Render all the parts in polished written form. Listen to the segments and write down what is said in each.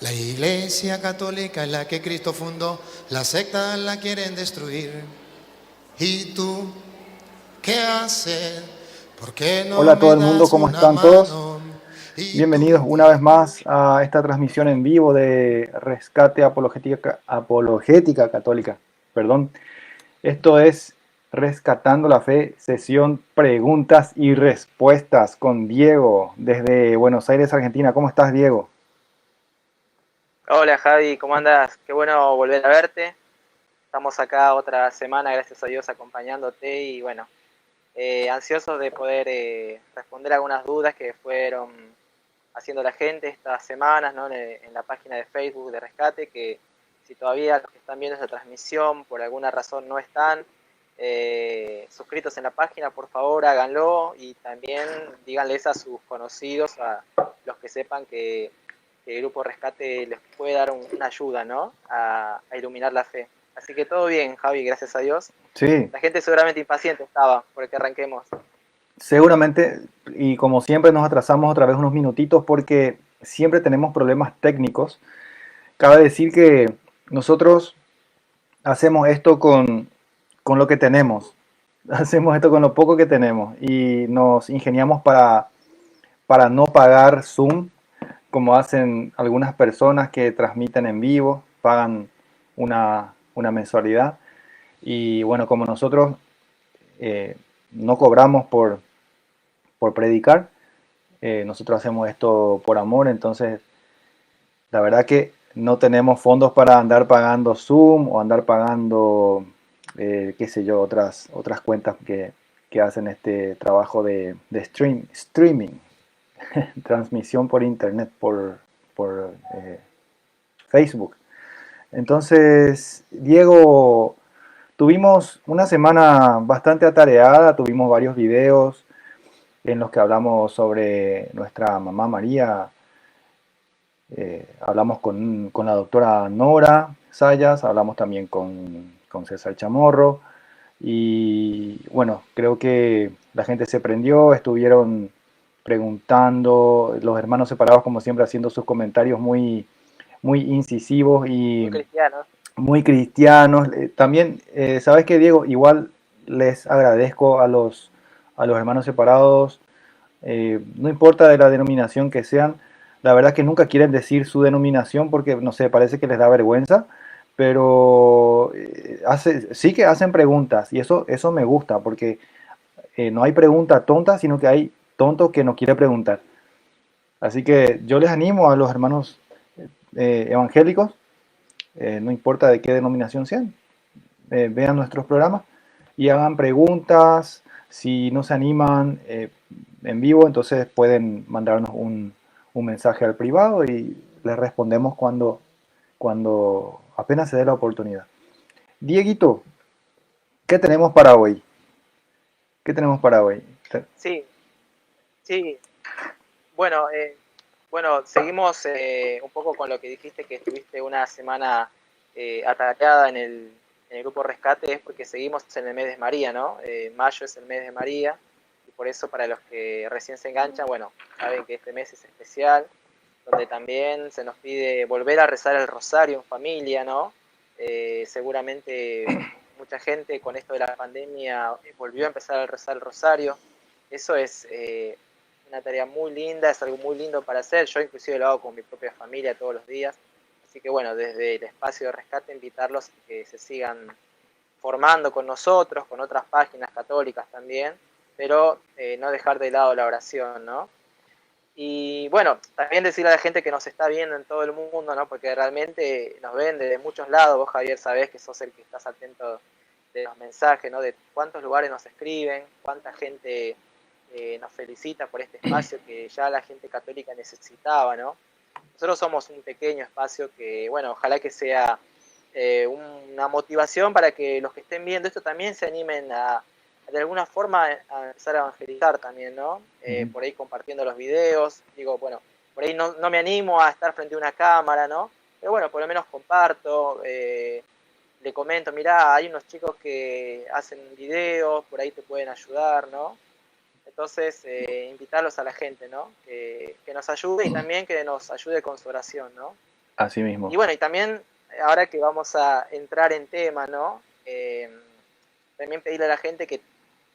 La Iglesia Católica es la que Cristo fundó, la secta la quieren destruir. ¿Y tú qué haces? ¿Por qué Hola no a todo me el mundo, das ¿cómo una están todos? mano? ¿Y Bienvenidos tú una vez más a esta transmisión en vivo de Rescate Apologética Católica. Perdón. Esto es Rescatando la Fe, sesión preguntas y respuestas con Diego desde Buenos Aires, Argentina. ¿Cómo estás, Diego? Hola Javi, ¿cómo andas? Qué bueno volver a verte. Estamos acá otra semana, gracias a Dios, acompañándote y bueno, ansiosos de poder responder algunas dudas que fueron haciendo la gente estas semanas, ¿no? En la página de Facebook de Rescate, que si todavía los que están viendo esta transmisión por alguna razón no están suscritos en la página, por favor háganlo y también díganles a sus conocidos, a los que sepan que el Grupo Rescate les puede dar una ayuda, ¿no? A iluminar la fe. Así que todo bien, Javi, gracias a Dios. Sí, La gente seguramente impaciente estaba por que arranquemos. seguramente, y como siempre nos atrasamos otra vez unos minutitos porque siempre tenemos problemas técnicos. Cabe decir que nosotros hacemos esto con lo que tenemos. Hacemos esto con lo poco que tenemos y nos ingeniamos para no pagar Zoom, como hacen algunas personas que transmiten en vivo, pagan una mensualidad. Y bueno, como nosotros no cobramos por predicar, nosotros hacemos esto por amor, entonces la verdad que no tenemos fondos para andar pagando Zoom o andar pagando, qué sé yo, otras cuentas que hacen este trabajo de streaming, transmisión por internet, por Facebook. Entonces, Diego, tuvimos una semana bastante atareada, tuvimos varios videos en los que hablamos sobre nuestra mamá María. Hablamos con la doctora Nora Sayas, hablamos también con César Chamorro y bueno, creo que la gente se prendió, estuvieron preguntando, los hermanos separados como siempre haciendo sus comentarios muy incisivos Muy y cristianos. muy cristianos. También, ¿sabes qué, Diego? Igual les agradezco a los hermanos separados, no importa de la denominación que sean, la verdad que nunca quieren decir su denominación porque, no sé, parece que les da vergüenza, pero sí que hacen preguntas y eso me gusta porque no hay pregunta tonta, sino que hay tonto que no quiere preguntar. Así que yo les animo a los hermanos evangélicos, no importa de qué denominación sean, vean nuestros programas y hagan preguntas. Si no se animan en vivo, entonces pueden mandarnos un mensaje al privado y les respondemos cuando apenas se dé la oportunidad. Dieguito, ¿qué tenemos para hoy? ¿Qué tenemos para hoy? Sí, sí. Bueno, seguimos un poco con lo que dijiste, que estuviste una semana atareada en el Grupo Rescate, es porque seguimos en el mes de María, ¿no? Mayo es el mes de María, y por eso para los que recién se enganchan, bueno, saben que este mes es especial, donde también se nos pide volver a rezar el rosario en familia, ¿no? Seguramente mucha gente con esto de la pandemia volvió a empezar a rezar el rosario. Eso es una tarea muy linda, es algo muy lindo para hacer. Yo inclusive lo hago con mi propia familia todos los días. Así que bueno, desde el espacio de rescate invitarlos a que se sigan formando con nosotros, con otras páginas católicas también, pero no dejar de lado la oración, ¿no? Y bueno, también decirle a la gente que nos está viendo en todo el mundo, ¿no? Porque realmente nos ven desde muchos lados. Vos, Javier, sabés que sos el que estás atento de los mensajes, ¿no? De cuántos lugares nos escriben, cuánta gente nos felicita por este espacio que ya la gente católica necesitaba, ¿no? Nosotros somos un pequeño espacio que, bueno, ojalá que sea una motivación para que los que estén viendo esto también se animen a de alguna forma a empezar a evangelizar también, ¿no? Ujú. Por ahí compartiendo los videos, digo, bueno, por ahí no me animo a estar frente a una cámara, ¿no? Pero bueno, por lo menos comparto, le comento, mirá, hay unos chicos que hacen videos, por ahí te pueden ayudar, ¿no? Entonces, invitarlos a la gente, ¿no? Que nos ayude y también que nos ayude con su oración, ¿no? Así mismo. Y bueno, y también, ahora que vamos a entrar en tema, ¿no? También pedirle a la gente que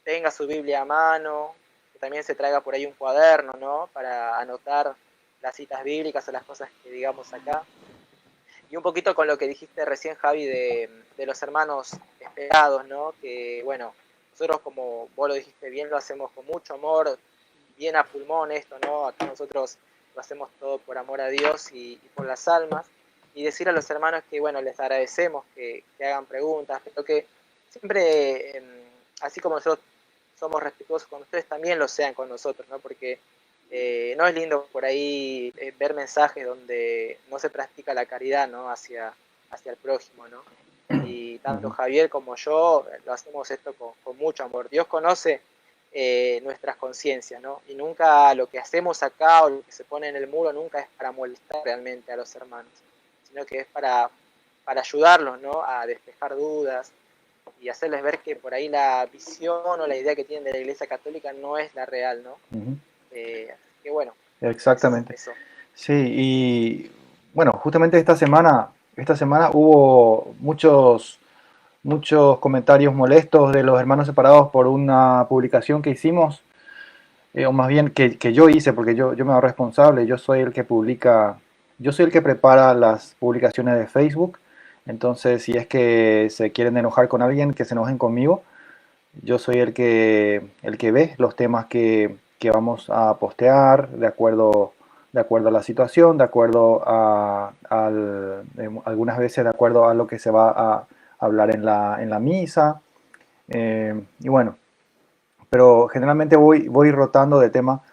tenga su Biblia a mano, que también se traiga por ahí un cuaderno, ¿no? Para anotar las citas bíblicas o las cosas que digamos acá. Y un poquito con lo que dijiste recién, Javi, de los hermanos esperados, ¿no? Que, bueno, nosotros, como vos lo dijiste bien, lo hacemos con mucho amor, bien a pulmón esto, ¿no? Acá nosotros lo hacemos todo por amor a Dios y por las almas. Y decir a los hermanos que, bueno, les agradecemos que hagan preguntas, pero que siempre, así como nosotros somos respetuosos con ustedes, también lo sean con nosotros, ¿no? Porque no es lindo por ahí ver mensajes donde no se practica la caridad, ¿no? Hacia el prójimo, ¿no? Y tanto Ujú. Javier como yo lo hacemos esto con mucho amor. Dios conoce nuestras conciencias, ¿no? Y nunca lo que hacemos acá o lo que se pone en el muro nunca es para molestar realmente a los hermanos, sino que es para ayudarlos, ¿no? A despejar dudas y hacerles ver que por ahí la visión o la idea que tienen de la Iglesia Católica no es la real, ¿no? Ujú. Así que bueno, Exactamente. eso. Sí, y bueno, justamente esta semana hubo muchos comentarios molestos de los hermanos separados por una publicación que hicimos, o más bien que yo hice, porque yo me hago responsable, yo soy el que publica, yo soy el que prepara las publicaciones de Facebook. Entonces, si es que se quieren enojar con alguien, que se enojen conmigo. Yo soy el que ve los temas que vamos a postear de acuerdo a la situación, de acuerdo algunas veces de acuerdo a lo que se va a hablar en la misa. Y bueno, pero generalmente voy rotando de tema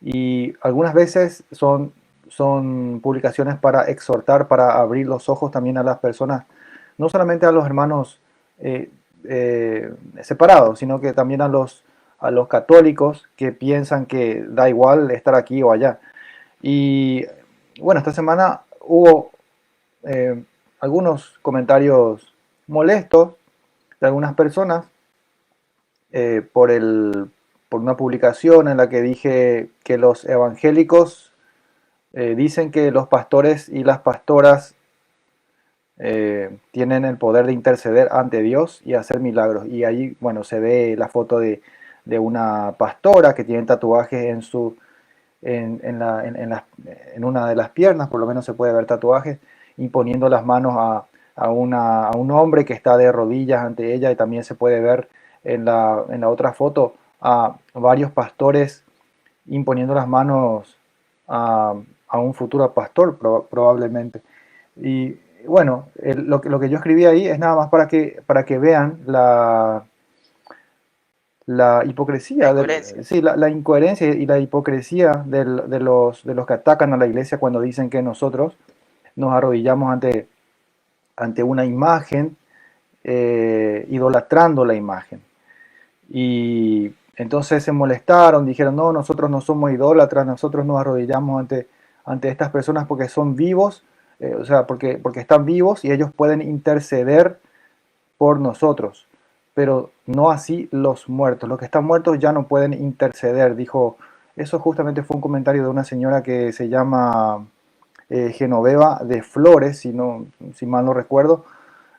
y algunas veces son publicaciones para exhortar, para abrir los ojos también a las personas, no solamente a los hermanos eh, separados, sino que también a los católicos que piensan que da igual estar aquí o allá. Y bueno, esta semana hubo eh, algunos comentarios molestos de algunas personas por una publicación en la que dije que los evangélicos dicen que los pastores y las pastoras tienen el poder de interceder ante Dios y hacer milagros. Y ahí, bueno, se ve la foto de una pastora que tiene tatuajes en una de las piernas, por lo menos se puede ver tatuajes, imponiendo las manos a un hombre que está de rodillas ante ella, y también se puede ver en la otra foto a varios pastores imponiendo las manos a, a un futuro pastor, probablemente. Y bueno, lo que yo escribí ahí es nada más para que vean la La hipocresía, incoherencia. sí, la incoherencia y la hipocresía de los que atacan a la iglesia cuando dicen que nosotros nos arrodillamos ante una imagen, idolatrando la imagen. Y entonces se molestaron, dijeron, no, nosotros no somos idólatras, nosotros nos arrodillamos ante estas personas porque son vivos, o sea, porque están vivos y ellos pueden interceder por nosotros, pero no así los muertos. Los que están muertos ya no pueden interceder, dijo. Eso justamente fue un comentario de una señora que se llama Genoveva de Flores, si mal no recuerdo.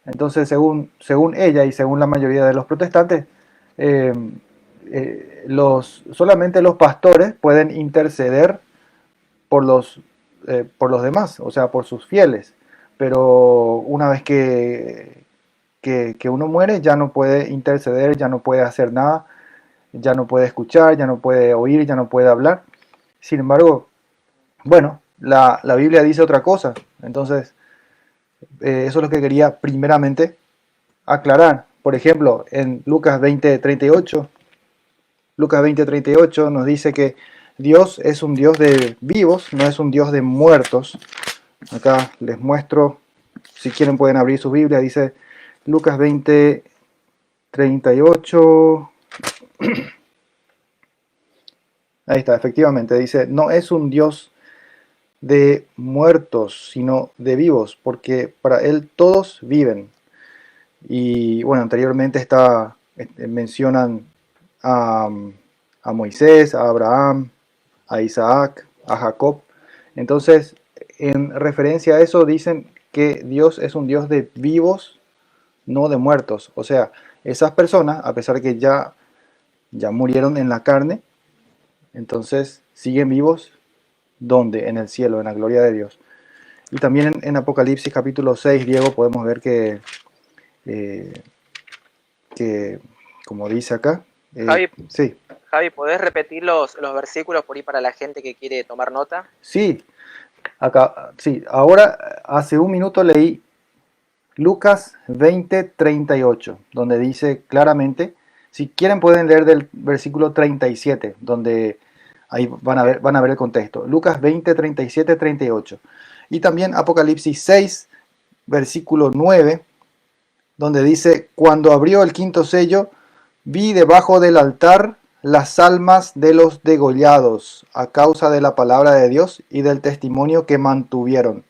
Entonces, según ella y según la mayoría de los protestantes, eh, solamente los pastores pueden interceder por los demás, o sea, por sus fieles. Pero una vez que uno muere, ya no puede interceder, ya no puede hacer nada, ya no puede escuchar, ya no puede oír, ya no puede hablar. Sin embargo, bueno, la Biblia dice otra cosa. Entonces, eso es lo que quería primeramente aclarar. Por ejemplo, en Lucas 20:38, nos dice que Dios es un Dios de vivos, no es un Dios de muertos. Acá les muestro, si quieren pueden abrir su Biblia, dice Lucas 20:38. Ahí está, efectivamente, dice, no es un Dios de muertos, sino de vivos, porque para Él todos viven. Y bueno, anteriormente mencionan a, a Moisés, a Abraham, a Isaac, a Jacob. Entonces, en referencia a eso dicen que Dios es un Dios de vivos, no de muertos. O sea, esas personas, a pesar de que ya murieron en la carne, entonces siguen vivos, ¿dónde? En el cielo, en la gloria de Dios. Y también en Apocalipsis capítulo 6, Diego, podemos ver eh, que como dice acá, Javi, sí, Javi, ¿podés repetir los versículos por ahí para la gente que quiere tomar nota? sí, acá, sí, ahora hace un minuto leí Lucas 20:38, donde dice claramente, si quieren pueden leer del versículo 37, donde ahí Ok. van a ver el contexto. Lucas 20:37, 38. Y también Apocalipsis 6, versículo 9, donde dice, cuando abrió el quinto sello, vi debajo del altar las almas de los degollados a causa de la palabra de Dios y del testimonio que mantuvieron.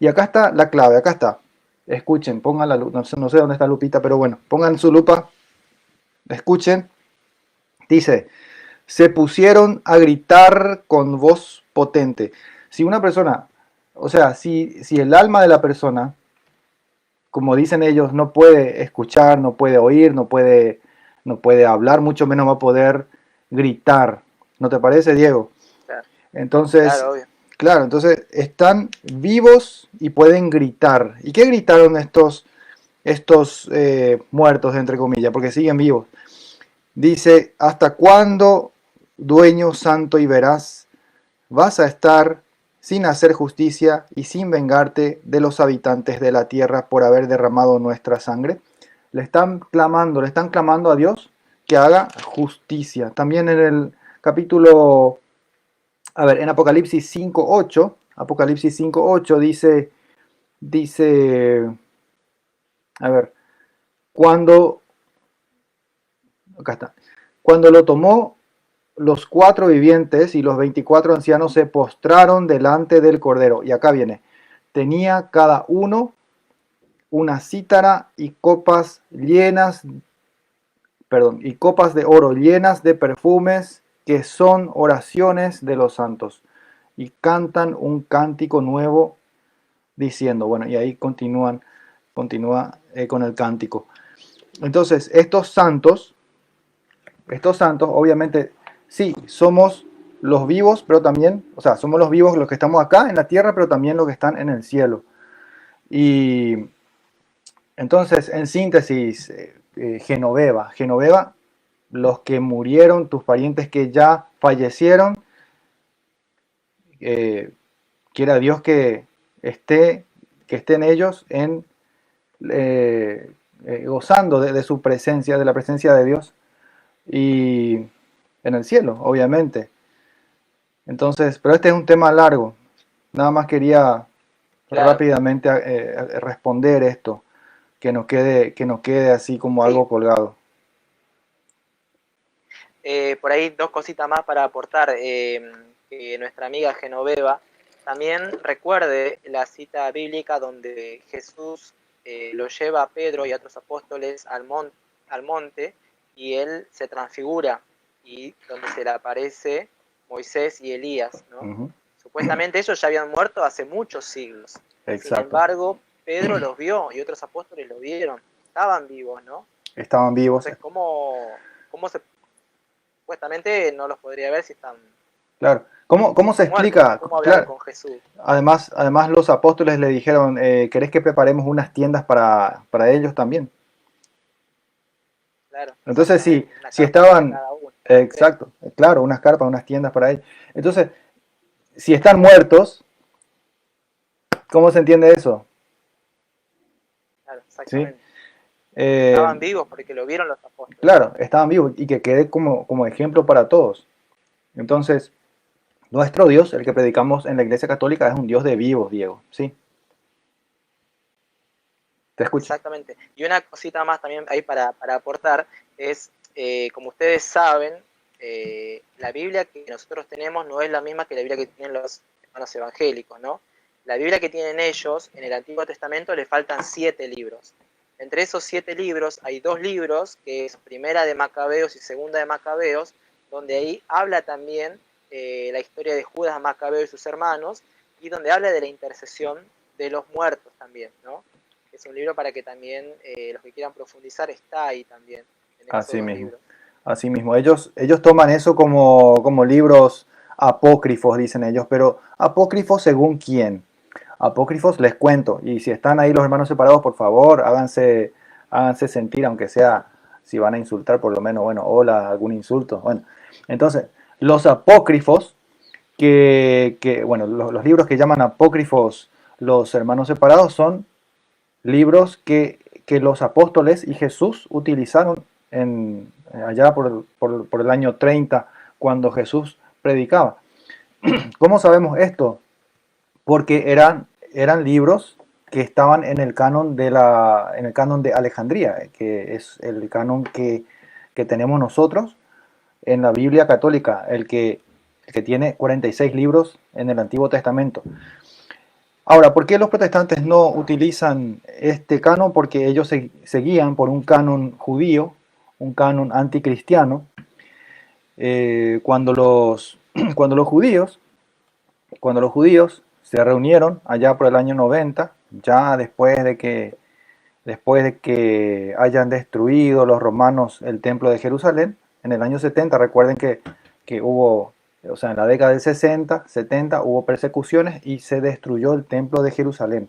Y acá está la clave, acá está. Escuchen, pongan la lupa, no sé dónde está Lupita, pero bueno, pongan su lupa, escuchen. Dice, se pusieron a gritar con voz potente. Si una persona, o sea, si el alma de la persona, como dicen ellos, no puede escuchar, no puede oír, no puede hablar, mucho menos va a poder gritar. ¿No te parece, Diego? Claro, Entonces, claro, obvio. claro, entonces están vivos y pueden gritar. ¿Y qué gritaron estos muertos, entre comillas? Porque siguen vivos. Dice, ¿hasta cuándo, dueño santo y veraz, vas a estar sin hacer justicia y sin vengarte de los habitantes de la tierra por haber derramado nuestra sangre? Le están clamando a Dios que haga justicia. También en el capítulo, a ver, en Apocalipsis 5:8 dice, a ver, cuando, acá está, cuando lo tomó, los cuatro vivientes y los 24 ancianos se postraron delante del Cordero. Y acá viene, tenía cada uno una cítara y copas llenas, perdón, y copas de oro llenas de perfumes que son oraciones de los santos. Y cantan un cántico nuevo diciendo, bueno, y ahí continúa con el cántico. Entonces, estos santos, obviamente, sí, somos los vivos, pero también, o sea, somos los vivos los que estamos acá en la tierra, pero también los que están en el cielo. Y entonces, en síntesis, Genoveva, los que murieron, tus parientes que ya fallecieron, eh, quiera Dios que estén ellos eh, gozando de su presencia, de la presencia de Dios y en el cielo, obviamente. Entonces, pero este es un tema largo. Nada más quería Claro, rápidamente responder esto, que nos quede así como sí. algo colgado. Por ahí dos cositas más para aportar. Que nuestra amiga Genoveva también recuerde la cita bíblica donde Jesús lo lleva a Pedro y a otros apóstoles al monte y él se transfigura y donde se le aparece Moisés y Elías, ¿no? Ujú. Supuestamente ellos ya habían muerto hace muchos siglos. Sin Exacto. embargo, Pedro los vio y otros apóstoles los vieron. Estaban vivos, ¿no? Estaban vivos. Entonces, ¿cómo se supuestamente no los podría ver si están, Claro. si ¿Cómo se están muertos? explica? ¿Cómo hablaron Claro. con Jesús? Además los apóstoles le dijeron, ¿querés que preparemos unas tiendas para ellos también? Claro, Entonces, exactamente, una si carpa para estaban, cada uno. Sí, exacto, claro, unas carpas, unas tiendas para ellos. Entonces, si están muertos, ¿cómo se entiende eso? claro, ¿Sí? exactamente. Eh, Estaban vivos porque lo vieron los apóstoles. claro, estaban vivos y que quede como ejemplo para todos. Entonces, nuestro Dios, el que predicamos en la Iglesia Católica, es un Dios de vivos, Diego. Sí, te escucho. Exactamente. Y una cosita más también ahí para aportar es, como ustedes saben, la Biblia que nosotros tenemos no es la misma que la Biblia que tienen los hermanos evangélicos, ¿no? La Biblia que tienen ellos, en el Antiguo Testamento, le faltan 7 libros. Entre esos 7 libros hay 2 libros, que es Primera de Macabeos y Segunda de Macabeos, donde ahí habla también la historia de Judas Macabeo y sus hermanos, y donde habla de la intercesión de los muertos también, ¿no? Es un libro para que también los que quieran profundizar está ahí también, en esos Así dos mismo. libros. Así mismo. Ellos toman eso como libros apócrifos, dicen ellos, pero apócrifos según quién. Apócrifos les cuento, y si están ahí los hermanos separados, por favor, háganse sentir, aunque sea, si van a insultar, por lo menos, bueno, hola, algún insulto. Bueno, entonces, los apócrifos, bueno, los libros que llaman apócrifos los hermanos separados son libros que los apóstoles y Jesús utilizaron allá por el año 30, cuando Jesús predicaba. ¿Cómo sabemos esto? Porque eran libros que estaban en el canon en el canon de Alejandría, que es el canon que tenemos nosotros en la Biblia católica, el que tiene 46 libros en el Antiguo Testamento. Ahora, ¿por qué los protestantes no utilizan este canon? Porque ellos se guían por un canon judío, un canon anticristiano. Cuando cuando los judíos se reunieron allá por el año 90, ya después de que hayan destruido los romanos el templo de Jerusalén, en el año 70, recuerden que hubo, o sea, en la década del 60, 70, hubo persecuciones y se destruyó el templo de Jerusalén.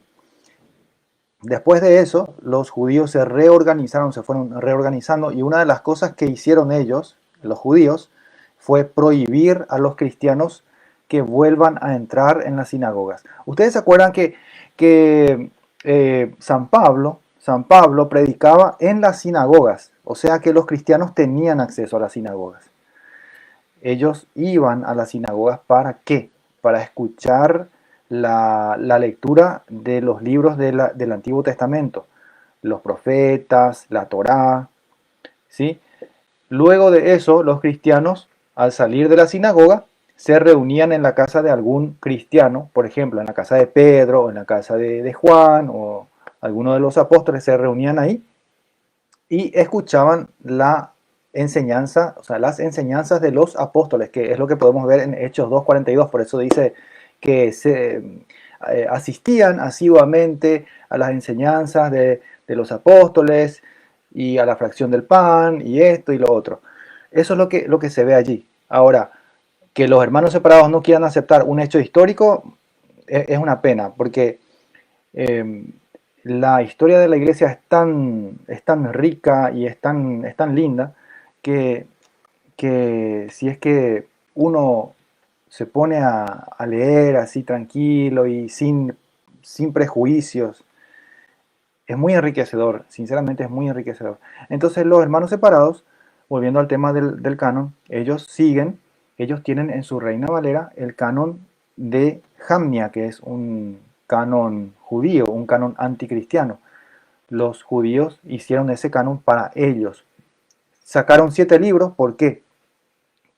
Después de eso, los judíos se reorganizaron, se fueron reorganizando, y una de las cosas que hicieron ellos, los judíos, fue prohibir a los cristianos que vuelvan a entrar en las sinagogas. Ustedes se acuerdan que San Pablo predicaba en las sinagogas, o sea que los cristianos tenían acceso a las sinagogas. Ellos iban a las sinagogas, ¿para qué? Para escuchar la lectura de los libros del Antiguo Testamento, los profetas, la Torá, ¿sí? Luego de eso, los cristianos, al salir de la sinagoga, se reunían en la casa de algún cristiano, por ejemplo, en la casa de Pedro, o en la casa de Juan, o alguno de los apóstoles, se reunían ahí y escuchaban la enseñanza, o sea, las enseñanzas de los apóstoles, que es lo que podemos ver en Hechos 2:42. Por eso dice que se asistían asiduamente a las enseñanzas de los apóstoles y a la fracción del pan y esto y lo otro. Eso es lo que se ve allí. Ahora, que los hermanos separados no quieran aceptar un hecho histórico es una pena, porque eh, la historia de la iglesia es tan rica y es tan linda que, que si es que uno se pone a leer así tranquilo y sin prejuicios, es muy enriquecedor, sinceramente es muy enriquecedor. Entonces los hermanos separados, volviendo al tema del canon, ellos tienen en su Reina Valera el canon de Jamnia, que es un canon judío, un canon anticristiano. Los judíos hicieron ese canon para ellos. Sacaron 7 libros, ¿por qué?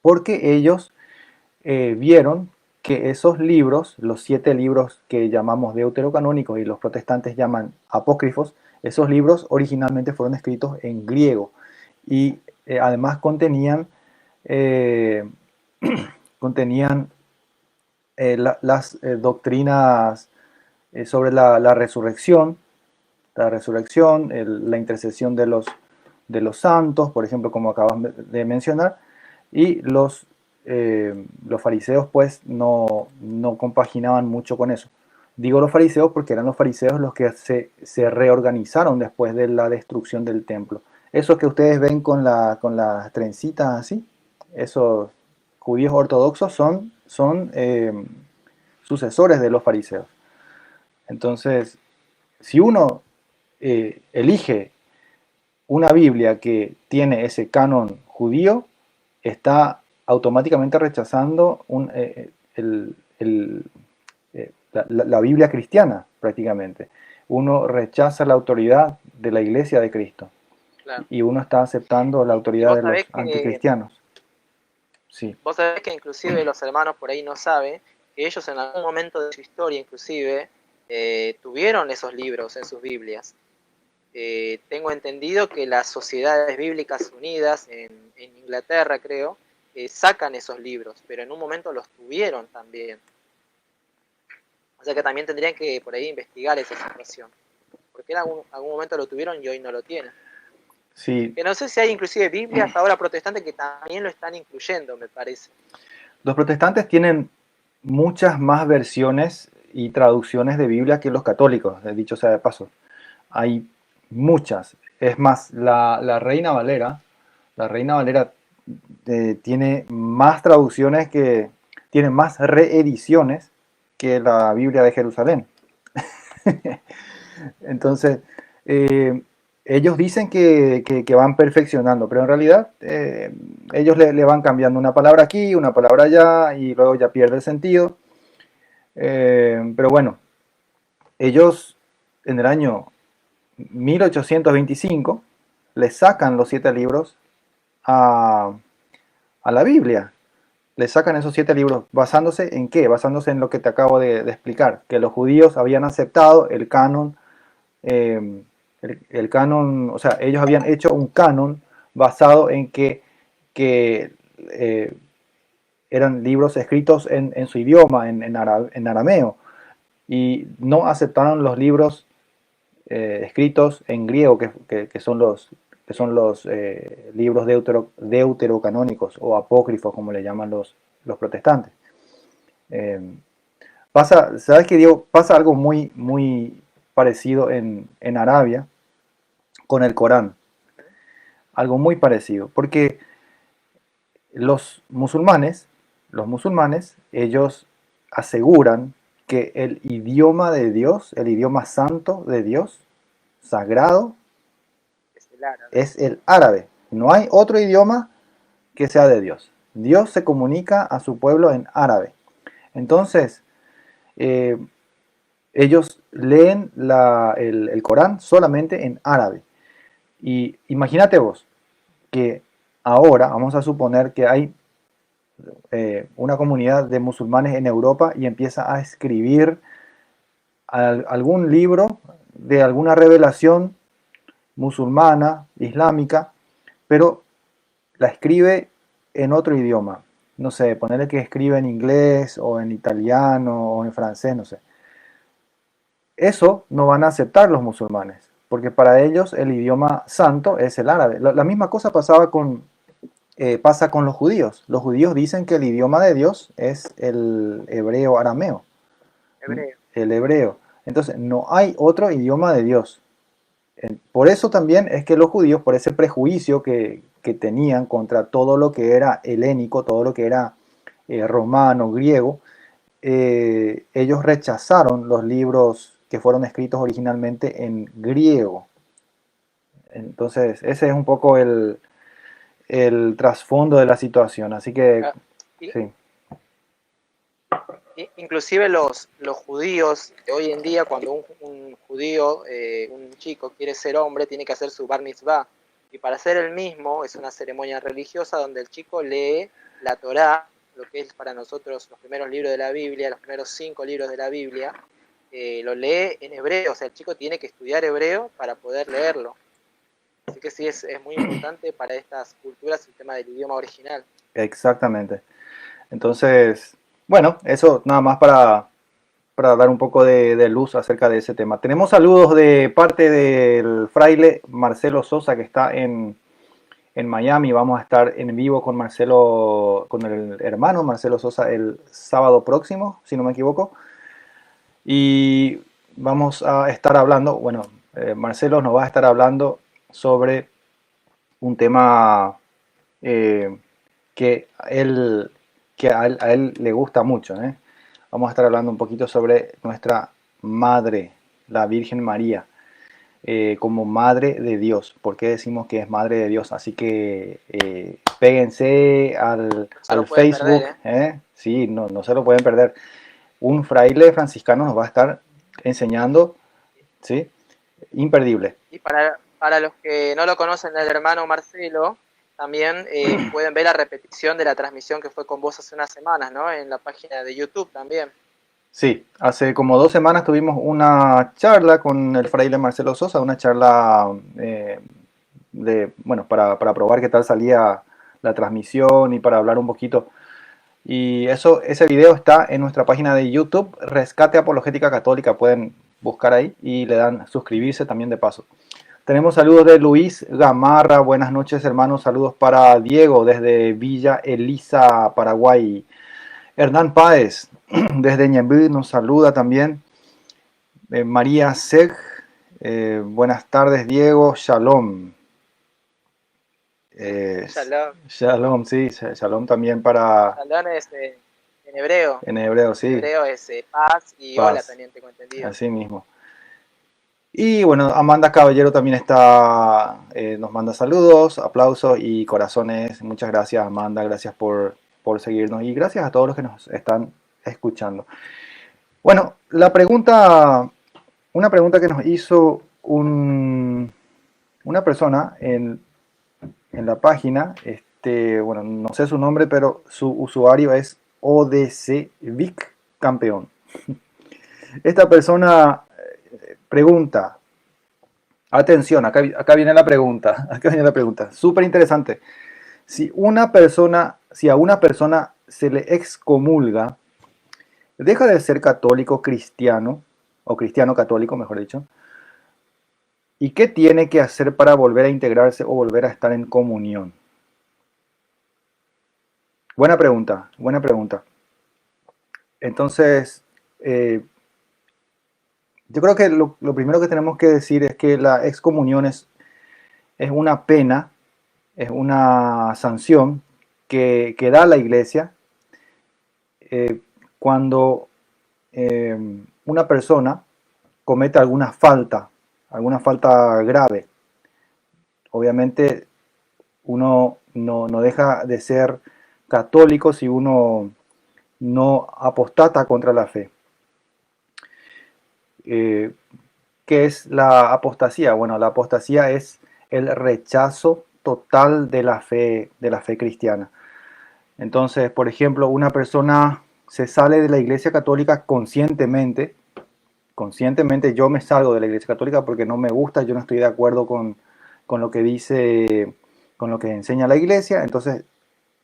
Porque ellos vieron que esos libros, los 7 libros que llamamos deuterocanónicos y los protestantes llaman apócrifos, esos libros originalmente fueron escritos en griego y además eh, contenían las doctrinas sobre la resurrección, la intercesión de los santos, por ejemplo, como acabas de mencionar, y los fariseos pues no compaginaban mucho con eso. Digo los fariseos porque eran los fariseos los que se reorganizaron después de la destrucción del templo. Esos que ustedes ven con las trencitas así, esos judíos ortodoxos son sucesores de los fariseos. Entonces, si uno elige una Biblia que tiene ese canon judío, está automáticamente rechazando la Biblia cristiana, prácticamente. Uno rechaza la autoridad de la Iglesia de Cristo. Claro. Y uno está aceptando la autoridad de los anticristianos. Sí. Vos sabés que inclusive los hermanos por ahí no saben que ellos en algún momento de su historia inclusive tuvieron esos libros en sus Biblias. Tengo entendido que las Sociedades Bíblicas Unidas en Inglaterra, creo, sacan esos libros, pero en un momento los tuvieron también. sea que también tendrían que por ahí investigar esa situación, porque en algún momento lo tuvieron y hoy no lo tienen. Sí, Que no sé si hay inclusive Biblias ahora protestantes que también lo están incluyendo, me parece. los protestantes tienen muchas más versiones y traducciones de Biblia que los católicos, dicho sea de paso. Hay muchas. Es más, la Reina Valera tiene más traducciones tiene más reediciones que la Biblia de Jerusalén. Entonces, ellos dicen que van perfeccionando, pero en realidad ellos le van cambiando una palabra aquí, una palabra allá, y luego ya pierde el sentido. Pero bueno, ellos en el año 1825 le sacan los 7 libros a, a la Biblia. Le sacan esos 7 libros basándose en qué? Basándose en lo que te acabo de explicar, que los judíos habían aceptado el canon, el canon, o sea, ellos habían hecho un canon basado en que eran libros escritos en su idioma, en arameo, y no aceptaron los libros escritos en griego, que son los libros deuterocanónicos o apócrifos, como le llaman los protestantes. Eh, ¿Sabes qué, Diego? Pasa algo muy, muy parecido en Arabia con el Corán. Algo muy parecido, porque los musulmanes, ellos aseguran que el idioma de Dios, el idioma santo de Dios, sagrado, Es el árabe. es el árabe. No hay otro idioma que sea de Dios. Dios se comunica a su pueblo en árabe. Entonces, eh, ellos leen el Corán solamente en árabe. Y imagínate vos que ahora vamos a suponer que hay una comunidad de musulmanes en Europa y empieza a escribir algún libro de alguna revelación musulmana, islámica, pero la escribe en otro idioma. No sé, ponerle que escribe en inglés o en italiano o en francés, no sé. Eso no van a aceptar los musulmanes, porque para ellos el idioma santo es el árabe. La misma cosa pasa con los judíos. Los judíos dicen que el idioma de Dios es el hebreo arameo, Hebreo. el hebreo. Entonces, no hay otro idioma de Dios. Por eso también es que los judíos, por ese prejuicio que tenían contra todo lo que era helénico, todo lo que era romano, griego, ellos rechazaron los libros que fueron escritos originalmente en griego. Entonces, ese es un poco el trasfondo de la situación. Así que, Ah, y- sí, Inclusive los judíos de hoy en día, cuando un judío, un chico quiere ser hombre, tiene que hacer su bar mitzvah. Y para hacer el mismo es una ceremonia religiosa donde el chico lee la Torá, lo que es para nosotros los primeros libros de la Biblia, los primeros 5 libros de la Biblia, lo lee en hebreo. O sea, el chico tiene que estudiar hebreo para poder leerlo. Así que sí, es muy importante para estas culturas el tema del idioma original. exactamente. Entonces, bueno, eso nada más para dar un poco de luz acerca de ese tema. Tenemos saludos de parte del fraile Marcelo Sosa, que está en Miami. Vamos a estar en vivo con Marcelo, con el hermano Marcelo Sosa el sábado próximo, si no me equivoco. Y vamos a estar hablando, bueno, Marcelo nos va a estar hablando sobre un tema eh, que a él le gusta mucho, ¿eh? Vamos a estar hablando un poquito sobre nuestra madre, la Virgen María, como madre de Dios. ¿Por qué decimos que es madre de Dios? Así que péguense al Facebook, perder, ¿eh? Sí, no se lo pueden perder. Un fraile franciscano nos va a estar enseñando, ¿sí? Imperdible. Y para los que no lo conocen, el hermano Marcelo, también pueden ver la repetición de la transmisión que fue con vos hace unas semanas, ¿no? En la página de YouTube también. Sí, hace como 2 semanas tuvimos una charla con el fraile Marcelo Sosa, una charla bueno, para probar qué tal salía la transmisión y para hablar un poquito. Y ese video está en nuestra página de YouTube, Rescate Apologética Católica. Pueden buscar ahí y le dan suscribirse también de paso. Tenemos saludos de Luis Gamarra. Buenas noches, hermanos. Saludos para Diego desde Villa Elisa, Paraguay. Hernán Páez desde Ñemby nos saluda también. María Seg. Buenas tardes, Diego. Shalom. Shalom. Shalom, sí. Shalom también para... Shalom es en hebreo. En hebreo, sí. En hebreo es paz y Paz. hola también tengo entendido. Así mismo. Y bueno, Amanda Caballero también está, nos manda saludos, aplausos y corazones. Muchas gracias, Amanda, gracias por seguirnos y gracias a todos los que nos están escuchando. Bueno, una pregunta que nos hizo una persona en la página, bueno, no sé su nombre, pero su usuario es ODC Vic Campeón. Esta persona pregunta, atención, acá viene la pregunta, súper interesante. Si a una persona se le excomulga, deja de ser católico cristiano, o cristiano católico, mejor dicho, ¿y qué tiene que hacer para volver a integrarse o volver a estar en comunión? Buena pregunta. Entonces, yo creo que lo primero que tenemos que decir es que la excomunión es una pena, es una sanción que da la Iglesia cuando una persona comete alguna falta grave. Obviamente uno no deja de ser católico si uno no apostata contra la fe. ¿Qué es la apostasía? Bueno, la apostasía es el rechazo total de la fe cristiana. Entonces, por ejemplo, una persona se sale de la Iglesia Católica conscientemente, yo me salgo de la Iglesia Católica porque no me gusta, yo no estoy de acuerdo con lo que dice, con lo que enseña la Iglesia, entonces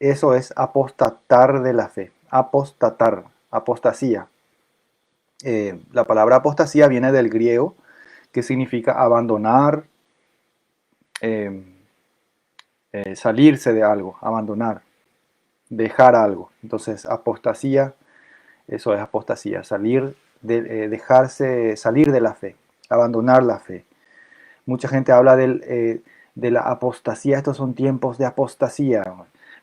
eso es apostatar de la fe, apostasía. La palabra apostasía viene del griego, que significa abandonar, salirse de algo, abandonar, dejar algo. Entonces, apostasía, eso es apostasía, dejarse salir de la fe, abandonar la fe. Mucha gente habla de la apostasía, estos son tiempos de apostasía.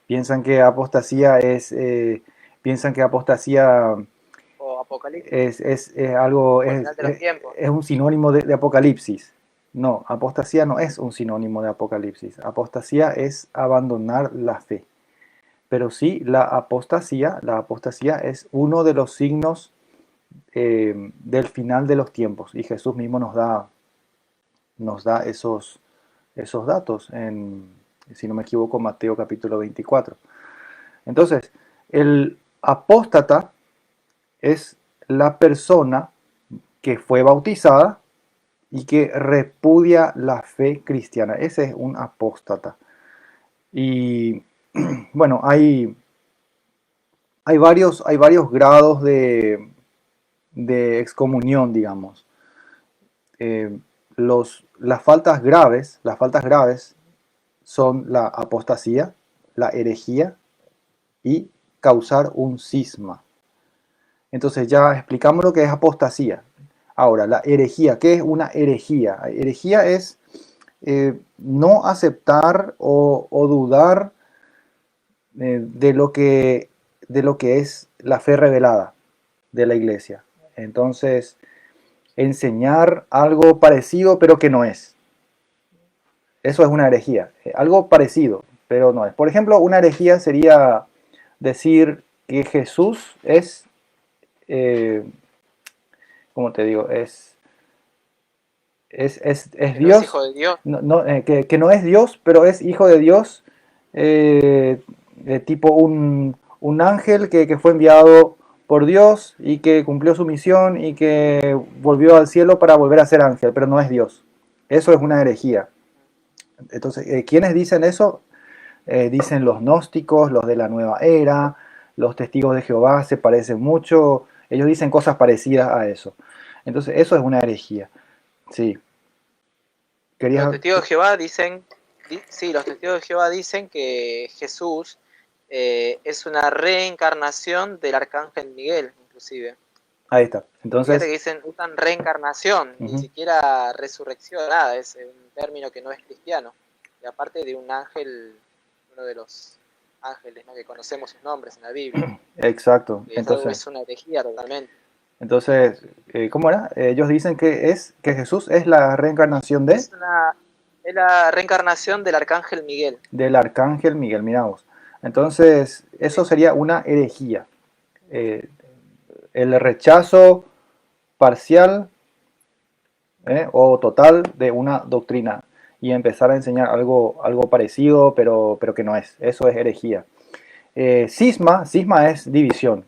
Piensan que apostasía O apocalipsis. es algo, es un sinónimo de apocalipsis. No, apostasía no es un sinónimo de apocalipsis. Apostasía es abandonar la fe. Pero sí, la apostasía es uno de los signos del final de los tiempos. Y Jesús mismo nos da esos datos en, si no me equivoco, Mateo capítulo 24. Entonces, el apóstata es la persona que fue bautizada y que repudia la fe cristiana. Ese es un apóstata. Y bueno, hay varios grados de excomunión, digamos. Las faltas graves son la apostasía, la herejía y causar un cisma. Entonces ya explicamos lo que es apostasía. Ahora, la herejía. ¿Qué es una herejía? Herejía es no aceptar o dudar de lo que es la fe revelada de la Iglesia. Entonces, enseñar algo parecido pero que no es. Eso es una herejía. Algo parecido pero no es. Por ejemplo, una herejía sería decir que Jesús es, ¿cómo te digo? Es Dios. ¿Es hijo de Dios? Que no es Dios, pero es hijo de Dios, tipo un ángel que fue enviado por Dios y que cumplió su misión y que volvió al cielo para volver a ser ángel, pero no es Dios. Eso es una herejía. Entonces, ¿quiénes dicen eso? Dicen los gnósticos, los de la nueva era, los testigos de Jehová se parecen mucho, ellos dicen cosas parecidas a eso. Entonces, eso es una herejía. Sí. Los ¿Querías? testigos de Jehová dicen, sí, los testigos de Jehová dicen que Jesús es una reencarnación del arcángel Miguel, inclusive. Ahí está. Fíjate Entonces, que dicen, usan reencarnación, ni ujú, siquiera resurrección, nada, es un término que no es cristiano. Y aparte de un ángel, uno de los ángeles, ¿no?, que conocemos sus nombres en la Biblia, exacto. que es algo, es una herejía totalmente. ¿Cómo era? Ellos dicen que Jesús es la reencarnación Es una es la reencarnación del arcángel Miguel. del arcángel Miguel, miramos. Entonces, eso Sí. sería una herejía. Eh, el rechazo parcial o total de una doctrina y empezar a enseñar algo parecido, pero que no es. Eso es herejía. Cisma es división,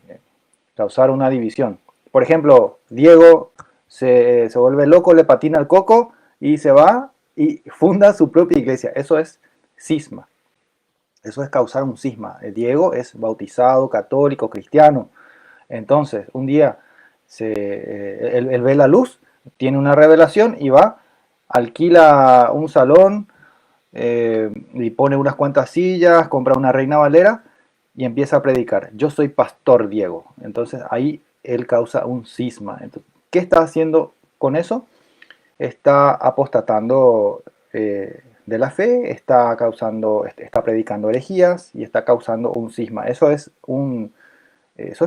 causar una división. Por ejemplo, Diego se vuelve loco, le patina el coco y se va y funda su propia iglesia. Eso es cisma. Eso es causar un cisma. Diego es bautizado, católico, cristiano. Entonces, un día él ve la luz, tiene una revelación y va, alquila un salón y pone unas cuantas sillas, compra una Reina Valera y empieza a predicar. Yo soy pastor Diego. Entonces ahí él causa un cisma. Entonces, ¿qué está haciendo con eso? Está apostatando de la fe, está predicando herejías y está causando un cisma. Eso es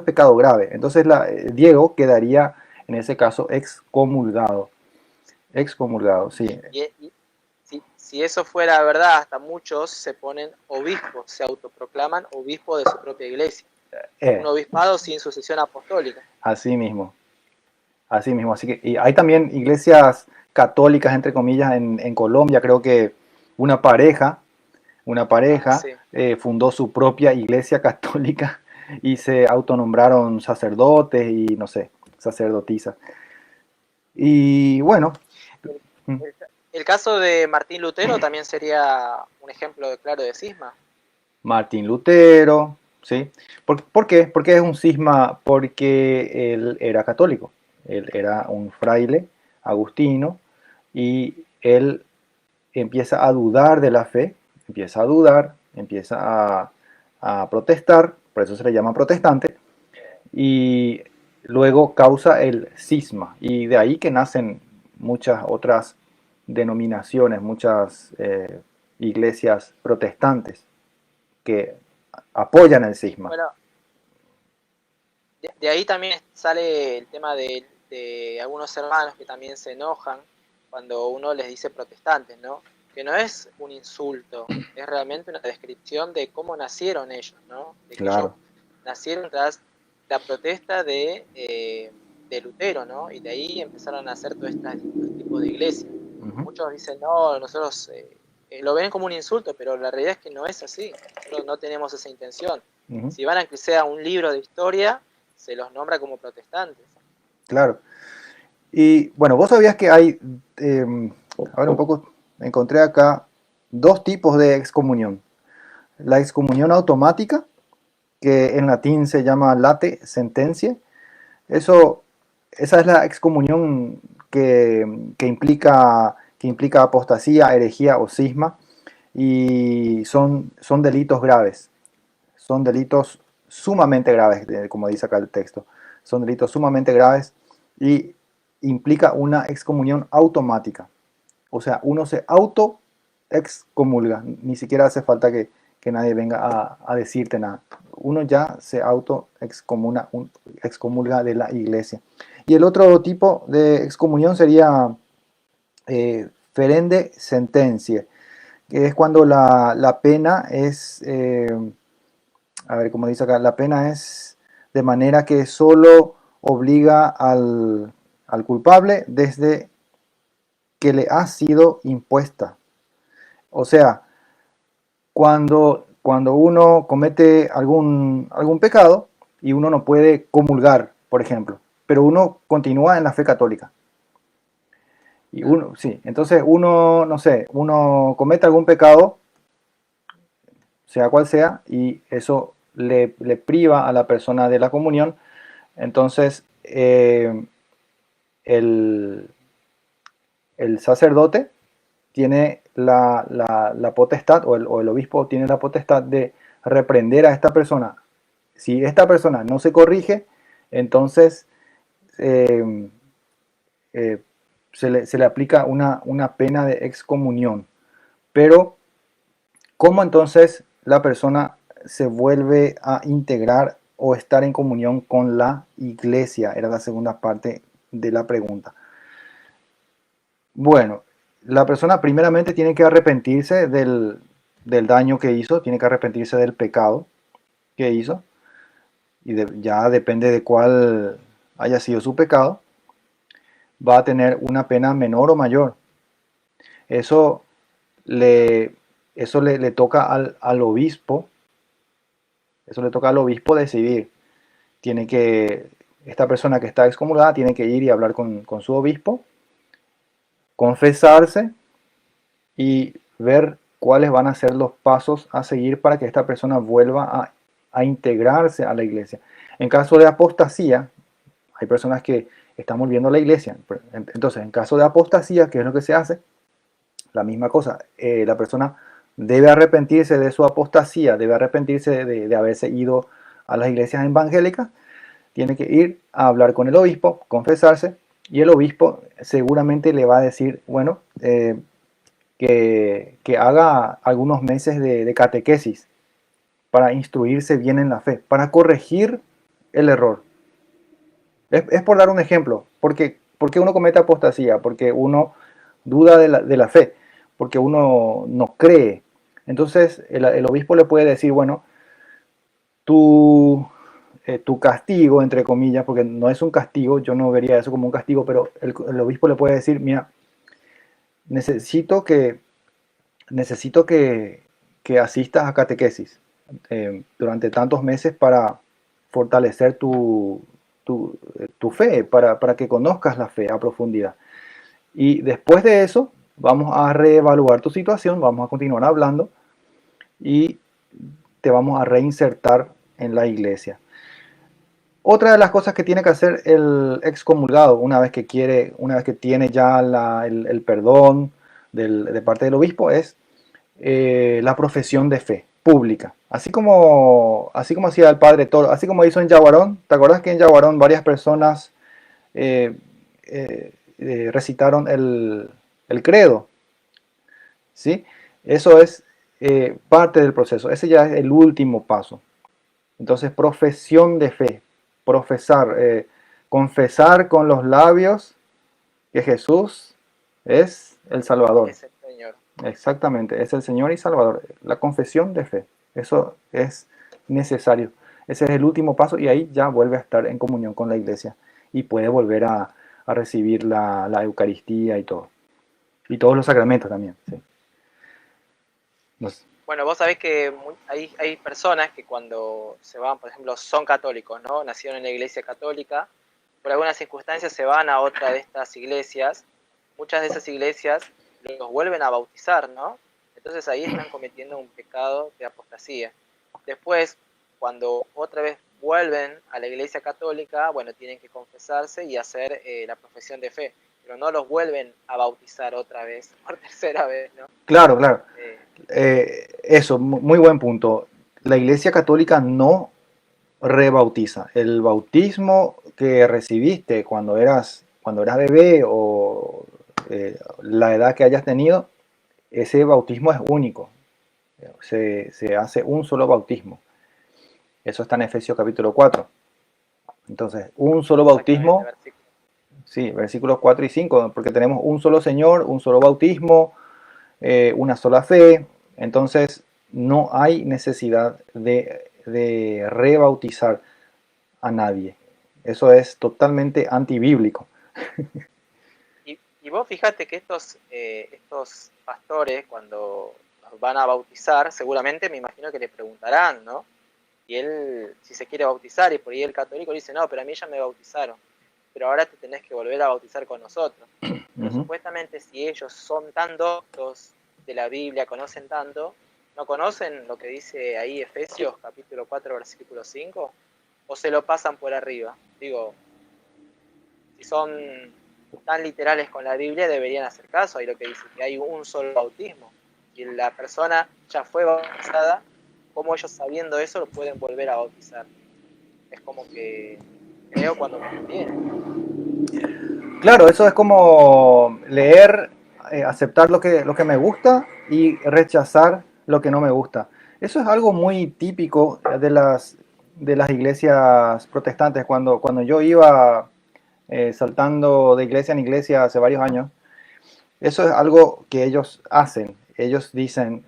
pecado grave. Entonces Diego quedaría en ese caso excomulgado. Excomulgado, sí. Y si eso fuera verdad, hasta muchos se ponen obispos, se autoproclaman obispos de su propia iglesia. Un obispado sin sucesión apostólica. Así mismo. Así mismo. Así que y hay también iglesias católicas, entre comillas, en Colombia. Creo que una pareja Sí. fundó su propia iglesia católica y se autonombraron sacerdotes y no sé, sacerdotisas. Y bueno, El, el- el caso de Martín Lutero también sería un ejemplo claro de cisma. Martín Lutero, ¿sí? ¿Por qué? ¿Por qué es un cisma? Porque él era católico, él era un fraile agustino y él empieza a dudar de la fe, empieza a dudar, empieza a protestar, por eso se le llama protestante, y luego causa el cisma, y de ahí que nacen muchas otras denominaciones, muchas iglesias protestantes que apoyan el cisma. Bueno, de ahí también sale el tema de algunos hermanos que también se enojan cuando uno les dice protestantes, ¿no? Que no es un insulto, es realmente una descripción de cómo nacieron ellos, ¿no? De que ellos Claro. nacieron tras la protesta de Lutero, ¿no? Y de ahí empezaron a hacer todos estos tipos de iglesias. Uh-huh. Muchos dicen, no, nosotros lo ven como un insulto, pero la realidad es que no es así. Nosotros no tenemos esa intención. Uh-huh. Si van a que sea un libro de historia, se los nombra como protestantes. Claro. Y bueno, vos sabías que hay, a ver un poco, encontré acá dos tipos de excomunión. La excomunión automática, que en latín se llama late sentencia. Esa es la excomunión que implica apostasía, herejía o cisma, y son delitos graves. Son delitos sumamente graves, como dice acá el texto. Son delitos sumamente graves y implica una excomunión automática. O sea, uno se auto excomulga, ni siquiera hace falta que nadie venga a decirte nada. Uno ya se auto excomulga de la iglesia. Y el otro tipo de excomunión sería ferende sentencia, que es cuando la pena es, a ver, como dice acá, la pena es de manera que solo obliga al culpable desde que le ha sido impuesta. O sea, cuando uno comete algún pecado y uno no puede comulgar, por ejemplo, pero uno continúa en la fe católica. Y sí, entonces no sé, uno comete algún pecado, sea cual sea, y eso le priva a la persona de la comunión, entonces el, el sacerdote tiene la potestad, o el obispo tiene la potestad de reprender a esta persona. Si esta persona no se corrige, entonces eh, se le aplica una pena de excomunión. Pero, ¿cómo entonces la persona se vuelve a integrar o estar en comunión con la iglesia? Era la segunda parte de la pregunta. Bueno, la persona primeramente tiene que arrepentirse del daño que hizo, tiene que arrepentirse del pecado que hizo, y ya depende de cuál haya sido su pecado, va a tener una pena menor o mayor. Eso le, eso le toca al obispo, eso le toca al obispo decidir. Esta persona que está excomulgada tiene que ir y hablar con su obispo, confesarse y ver cuáles van a ser los pasos a seguir para que esta persona vuelva a integrarse a la iglesia. En caso de apostasía, hay personas que están volviendo a la iglesia. Entonces, en caso de apostasía, ¿qué es lo que se hace? La misma cosa. La persona debe arrepentirse de su apostasía, debe arrepentirse de haberse ido a las iglesias evangélicas, tiene que ir a hablar con el obispo, confesarse, y el obispo seguramente le va a decir, bueno, que haga algunos meses de catequesis para instruirse bien en la fe, para corregir el error. Es por dar un ejemplo, porque uno comete apostasía, porque uno duda de la fe, porque uno no cree. Entonces el obispo le puede decir, bueno, tu castigo, entre comillas, porque no es un castigo, yo no vería eso como un castigo, pero el obispo le puede decir, mira, necesito que, necesito que asistas a catequesis durante tantos meses para fortalecer tu fe, para que conozcas la fe a profundidad. Y después de eso, vamos a reevaluar tu situación, vamos a continuar hablando y te vamos a reinsertar en la iglesia. Otra de las cosas que tiene que hacer el excomulgado una vez que tiene ya el perdón de parte del obispo es la profesión de fe pública. Así como hacía el padre Toro, así como hizo en Yaguarón. ¿Te acuerdas que en Yaguarón varias personas eh, recitaron el credo? ¿Sí? Eso es parte del proceso. Ese ya es el último paso. Entonces, profesión de fe, profesar, confesar con los labios que Jesús es el Salvador. Es el Señor. Exactamente, es el Señor y Salvador. La confesión de fe, eso es necesario. Ese es el último paso y ahí ya vuelve a estar en comunión con la iglesia y puede volver a recibir la Eucaristía y todo. Y todos los sacramentos también. Sí. Bueno, vos sabés que hay personas que cuando se van, por ejemplo, son católicos, ¿no? Nacieron en la iglesia católica, por algunas circunstancias se van a otra de estas iglesias, muchas de esas iglesias los vuelven a bautizar, ¿no? Entonces ahí están cometiendo un pecado de apostasía. Después, cuando otra vez vuelven a la iglesia católica, bueno, tienen que confesarse y hacer la profesión de fe, pero no los vuelven a bautizar otra vez, por tercera vez, ¿no? Claro, claro. Eso, muy buen punto. La Iglesia Católica no rebautiza. El bautismo que recibiste cuando eras bebé o la edad que hayas tenido, ese bautismo es único. Se hace un solo bautismo. Eso está en Efesios capítulo 4. Entonces, un solo bautismo, sí, versículos 4 y 5, porque tenemos un solo Señor, un solo bautismo, una sola fe. Entonces, no hay necesidad de rebautizar a nadie. Eso es totalmente antibíblico. Y vos fíjate que estos pastores, cuando los van a bautizar, seguramente me imagino que le preguntarán, ¿no? Y él, si se quiere bautizar, y por ahí el católico le dice, no, pero a mí ya me bautizaron, pero ahora te tenés que volver a bautizar con nosotros. Pero supuestamente si ellos son tan doctos de la Biblia, conocen tanto, ¿No conocen lo que dice ahí Efesios capítulo 4 versículo 5? ¿O se lo pasan por arriba? Digo, si son tan literales con la Biblia, deberían hacer caso. Ahí lo que dice, que hay un solo bautismo. Si la persona ya fue bautizada, ¿cómo ellos sabiendo eso lo pueden volver a bautizar? Es como que creo cuando conviene. Claro, eso es como leer, aceptar lo que me gusta y rechazar lo que no me gusta. Eso es algo muy típico de las iglesias protestantes. Cuando yo iba saltando de iglesia en iglesia hace varios años, eso es algo que ellos hacen. Ellos dicen,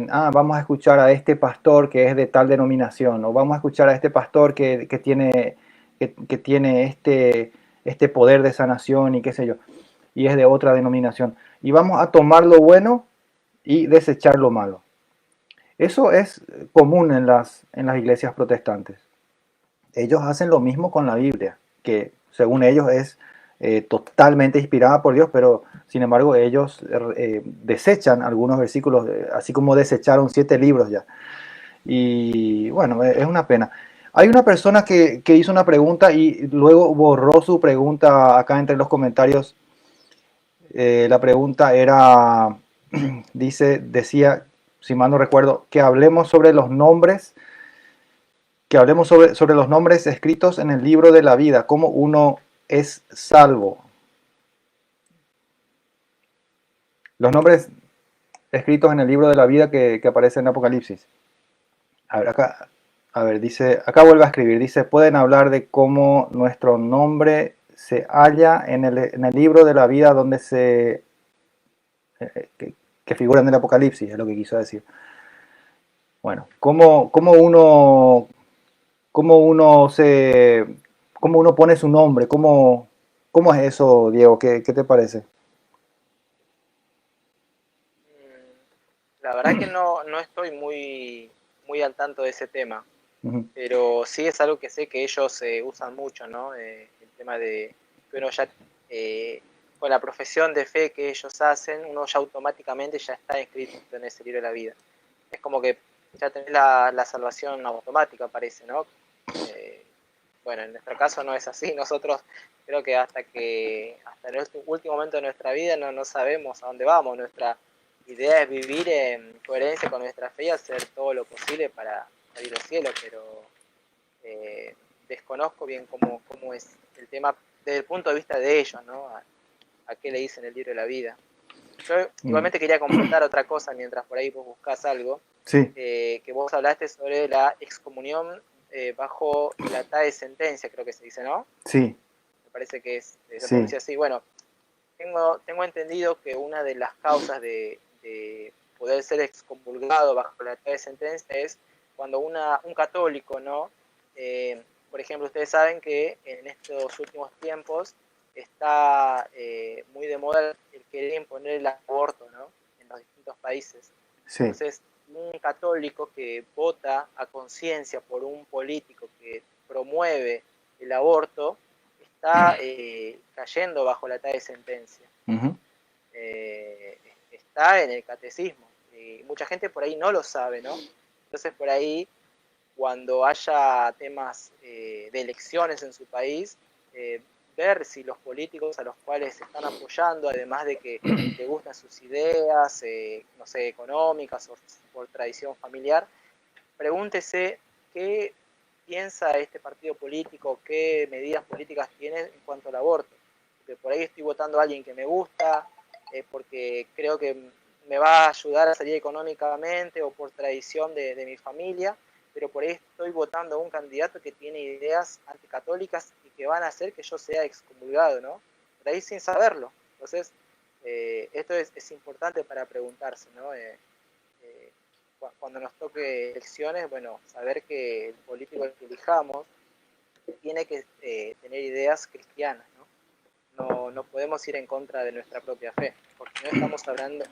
vamos a escuchar a este pastor que es de tal denominación, o vamos a escuchar a este pastor que tiene este poder de sanación y qué sé yo, y es de otra denominación. Y vamos a tomar lo bueno y desechar lo malo. Eso es común en las iglesias protestantes. Ellos hacen lo mismo con la Biblia, que según ellos es totalmente inspirada por Dios, pero sin embargo ellos desechan algunos versículos, así como desecharon 7 libros ya. Y bueno, es una pena. Hay una persona que hizo una pregunta y luego borró su pregunta acá entre los comentarios. La pregunta era, decía, si mal no recuerdo, que hablemos sobre los nombres, sobre los nombres escritos en el libro de la vida, cómo uno es salvo. Los nombres escritos en el libro de la vida que aparece en Apocalipsis. Acá vuelve a escribir, dice, pueden hablar de cómo nuestro nombre se halla en el libro de la vida donde que figura en el Apocalipsis, es lo que quiso decir. Bueno, cómo uno pone su nombre, cómo es eso, Diego, ¿qué te parece? La verdad que no estoy muy al tanto de ese tema, pero sí es algo que sé que ellos usan mucho, ¿no? El tema de que uno ya, con la profesión de fe que ellos hacen, uno ya automáticamente ya está inscrito en ese libro de la vida. Es como que ya tenés la salvación automática, parece, ¿no? Bueno, en nuestro caso no es así. Nosotros creo que hasta el último momento de nuestra vida no sabemos a dónde vamos. Nuestra idea es vivir en coherencia con nuestra fe y hacer todo lo posible para ir al cielo, pero desconozco bien cómo es el tema desde el punto de vista de ellos, ¿no? A qué le dicen el libro de la vida. Yo igualmente quería comentar otra cosa mientras por ahí vos buscás algo, Sí. Que vos hablaste sobre la excomunión bajo la de sentencia, creo que se dice, ¿no? Sí. Me parece que se Sí. pronuncia así. Bueno, tengo entendido que una de las causas de poder ser excomulgado bajo la de sentencia es cuando un católico, ¿no? Por ejemplo, ustedes saben que en estos últimos tiempos está muy de moda el querer imponer el aborto, ¿no? En los distintos países. Sí. Entonces, un católico que vota a conciencia por un político que promueve el aborto está cayendo bajo la de sentencia. Uh-huh. Está en el catecismo. Mucha gente por ahí no lo sabe, ¿no? Entonces, por ahí, cuando haya temas de elecciones en su país, ver si los políticos a los cuales se están apoyando, además de que le gustan sus ideas, no sé, económicas o por tradición familiar, pregúntese qué piensa este partido político, qué medidas políticas tiene en cuanto al aborto. Porque por ahí estoy votando a alguien que me gusta, porque creo que me va a ayudar a salir económicamente o por tradición de mi familia, pero por ahí estoy votando a un candidato que tiene ideas anticatólicas y que van a hacer que yo sea excomulgado, ¿no? Por ahí sin saberlo. Entonces, esto es importante para preguntarse, ¿no? Cuando nos toque elecciones, bueno, saber que el político que elijamos tiene que tener ideas cristianas, ¿no? No podemos ir en contra de nuestra propia fe, porque no estamos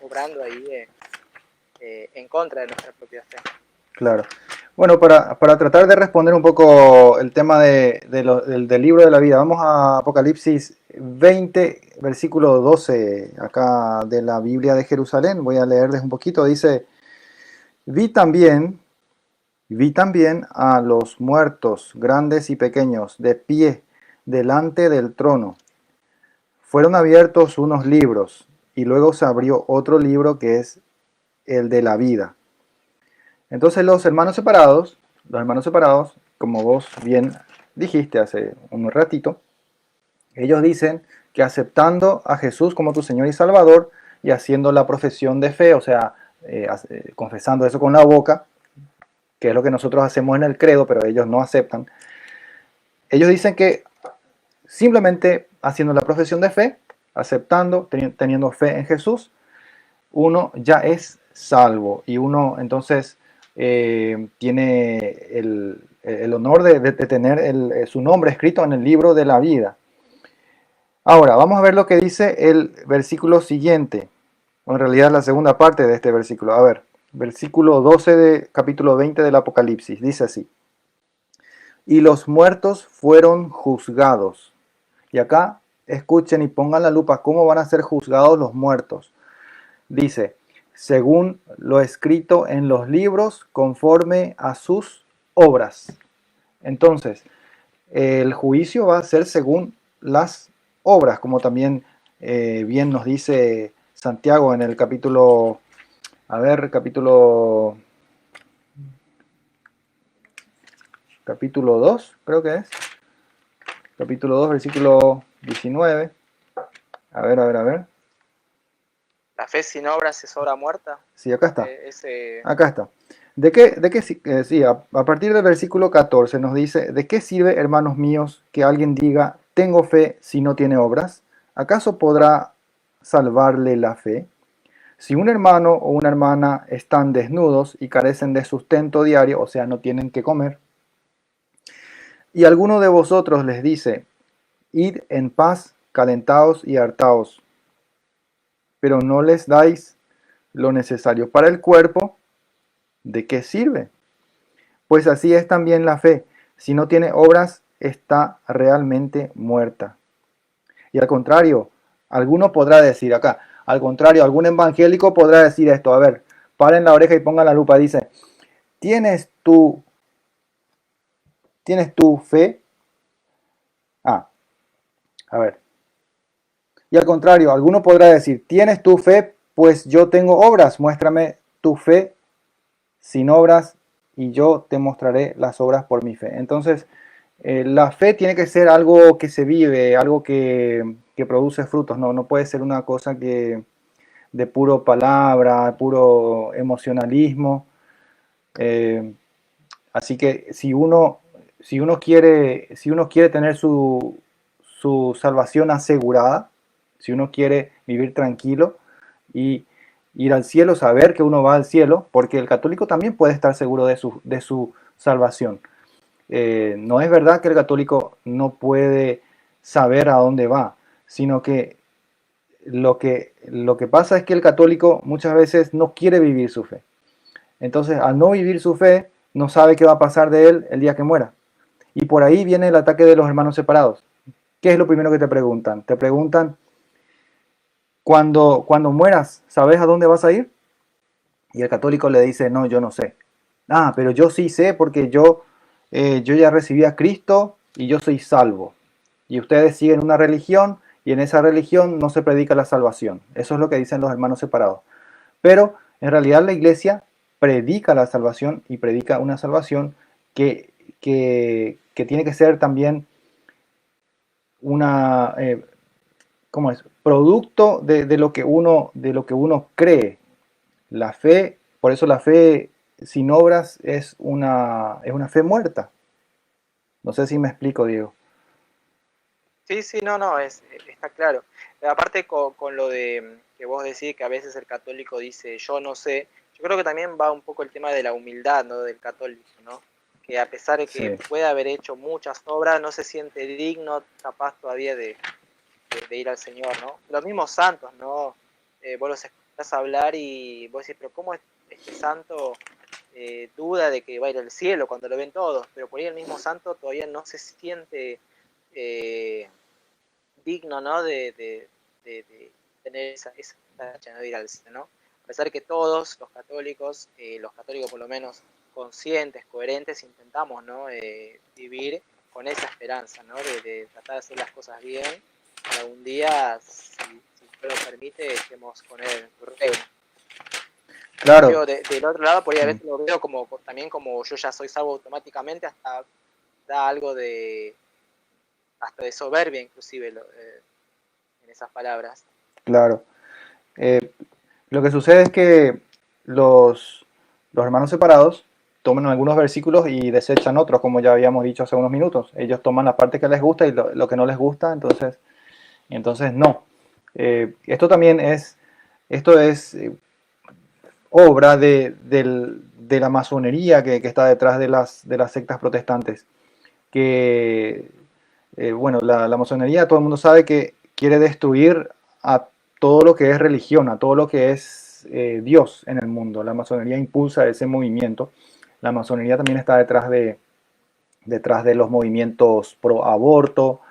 obrando ahí en contra de nuestra propia fe. Claro. Bueno, para tratar de responder un poco el tema del libro de la vida, vamos a Apocalipsis 20, versículo 12, acá de la Biblia de Jerusalén. Voy a leerles un poquito. Dice, Vi también, vi también a los muertos, grandes y pequeños, de pie delante del trono. Fueron abiertos unos libros y luego se abrió otro libro que es el de la vida. Entonces los hermanos separados, como vos bien dijiste hace un ratito, ellos dicen que aceptando a Jesús como tu Señor y Salvador y haciendo la profesión de fe, o sea, confesando eso con la boca, que es lo que nosotros hacemos en el credo, pero ellos no aceptan. Ellos dicen que simplemente haciendo la profesión de fe, aceptando, teniendo fe en Jesús, uno ya es salvo y uno entonces tiene el honor de tener su nombre escrito en el libro de la vida. Ahora, vamos a ver lo que dice el versículo siguiente, o en realidad la segunda parte de este versículo. A ver, versículo 12 de capítulo 20 del Apocalipsis, dice así. Y los muertos fueron juzgados. Y acá escuchen y pongan la lupa cómo van a ser juzgados los muertos. Dice, según lo escrito en los libros, conforme a sus obras. Entonces, el juicio va a ser según las obras, como también bien nos dice Santiago en el capítulo, a ver, capítulo 2, creo que es. Capítulo 2, versículo 19. A ver. La fe sin obras es obra muerta. Sí, acá está. Ese... Acá está. Sí, a partir del versículo 14 nos dice, ¿de qué sirve, hermanos míos, que alguien diga, tengo fe si no tiene obras? ¿Acaso podrá salvarle la fe? Si un hermano o una hermana están desnudos y carecen de sustento diario, o sea, no tienen que comer, y alguno de vosotros les dice, id en paz, calentaos y hartaos, pero no les dais lo necesario para el cuerpo, ¿de qué sirve? Pues así es también la fe. Si no tiene obras, está realmente muerta. Y al contrario, alguno podrá decir acá, al contrario, algún evangélico podrá decir esto. A ver, paren la oreja y pongan la lupa. Dice, ¿tienes tú fe? Ah, a ver. Y al contrario, alguno podrá decir, ¿tienes tu fe? Pues yo tengo obras. Muéstrame tu fe sin obras y yo te mostraré las obras por mi fe. Entonces, la fe tiene que ser algo que se vive, algo que produce frutos, no puede ser una cosa que de puro palabra, puro emocionalismo. Eh, Así que si uno quiere tener su salvación asegurada, si uno quiere vivir tranquilo y ir al cielo, saber que uno va al cielo, porque el católico también puede estar seguro de su salvación. No es verdad que el católico no puede saber a dónde va, sino que lo que pasa es que el católico muchas veces no quiere vivir su fe. Entonces, al no vivir su fe, no sabe qué va a pasar de él el día que muera. Y por ahí viene el ataque de los hermanos separados. ¿Qué es lo primero que te preguntan? Te preguntan, cuando mueras, ¿sabes a dónde vas a ir? Y el católico le dice, no, yo no sé. Ah, pero yo sí sé porque yo ya recibí a Cristo y yo soy salvo. Y ustedes siguen una religión y en esa religión no se predica la salvación. Eso es lo que dicen los hermanos separados. Pero en realidad la iglesia predica la salvación y predica una salvación que tiene que ser también una, ¿cómo es? Producto de lo que uno cree. La fe, por eso la fe sin obras es una fe muerta. No sé si me explico, Diego. Sí, sí, no, está claro. Aparte con lo de que vos decís que a veces el católico dice yo no sé, yo creo que también va un poco el tema de la humildad, ¿no? Del católico, ¿no? Que a pesar de que Sí, puede haber hecho muchas obras, no se siente digno, capaz todavía de ir al Señor, ¿no? Los mismos santos, ¿no? Vos los escuchás hablar y vos decís, pero ¿cómo este santo duda de que va a ir al cielo cuando lo ven todos? Pero por ahí el mismo santo todavía no se siente eh, digno, ¿no? De tener esa tacha, ¿no? De ir al cielo, ¿no? pesar de que todos los católicos por lo menos conscientes, coherentes, intentamos, ¿no? Vivir con esa esperanza, ¿no? De tratar de hacer las cosas bien, y algún día, si Dios lo permite, estemos con él en su reino. Claro. Del otro lado, por ahí a veces lo veo también como yo ya soy salvo automáticamente, hasta da algo hasta de soberbia inclusive en esas palabras. Claro. Lo que sucede es que los hermanos separados toman algunos versículos y desechan otros, como ya habíamos dicho hace unos minutos. Ellos toman la parte que les gusta y lo que no les gusta, entonces no. Esto es obra de la masonería que está detrás de las sectas protestantes. Bueno, la masonería, todo el mundo sabe que quiere destruir a todo lo que es religión, a todo lo que es Dios en el mundo. La masonería impulsa ese movimiento. La masonería también está detrás de los movimientos pro aborto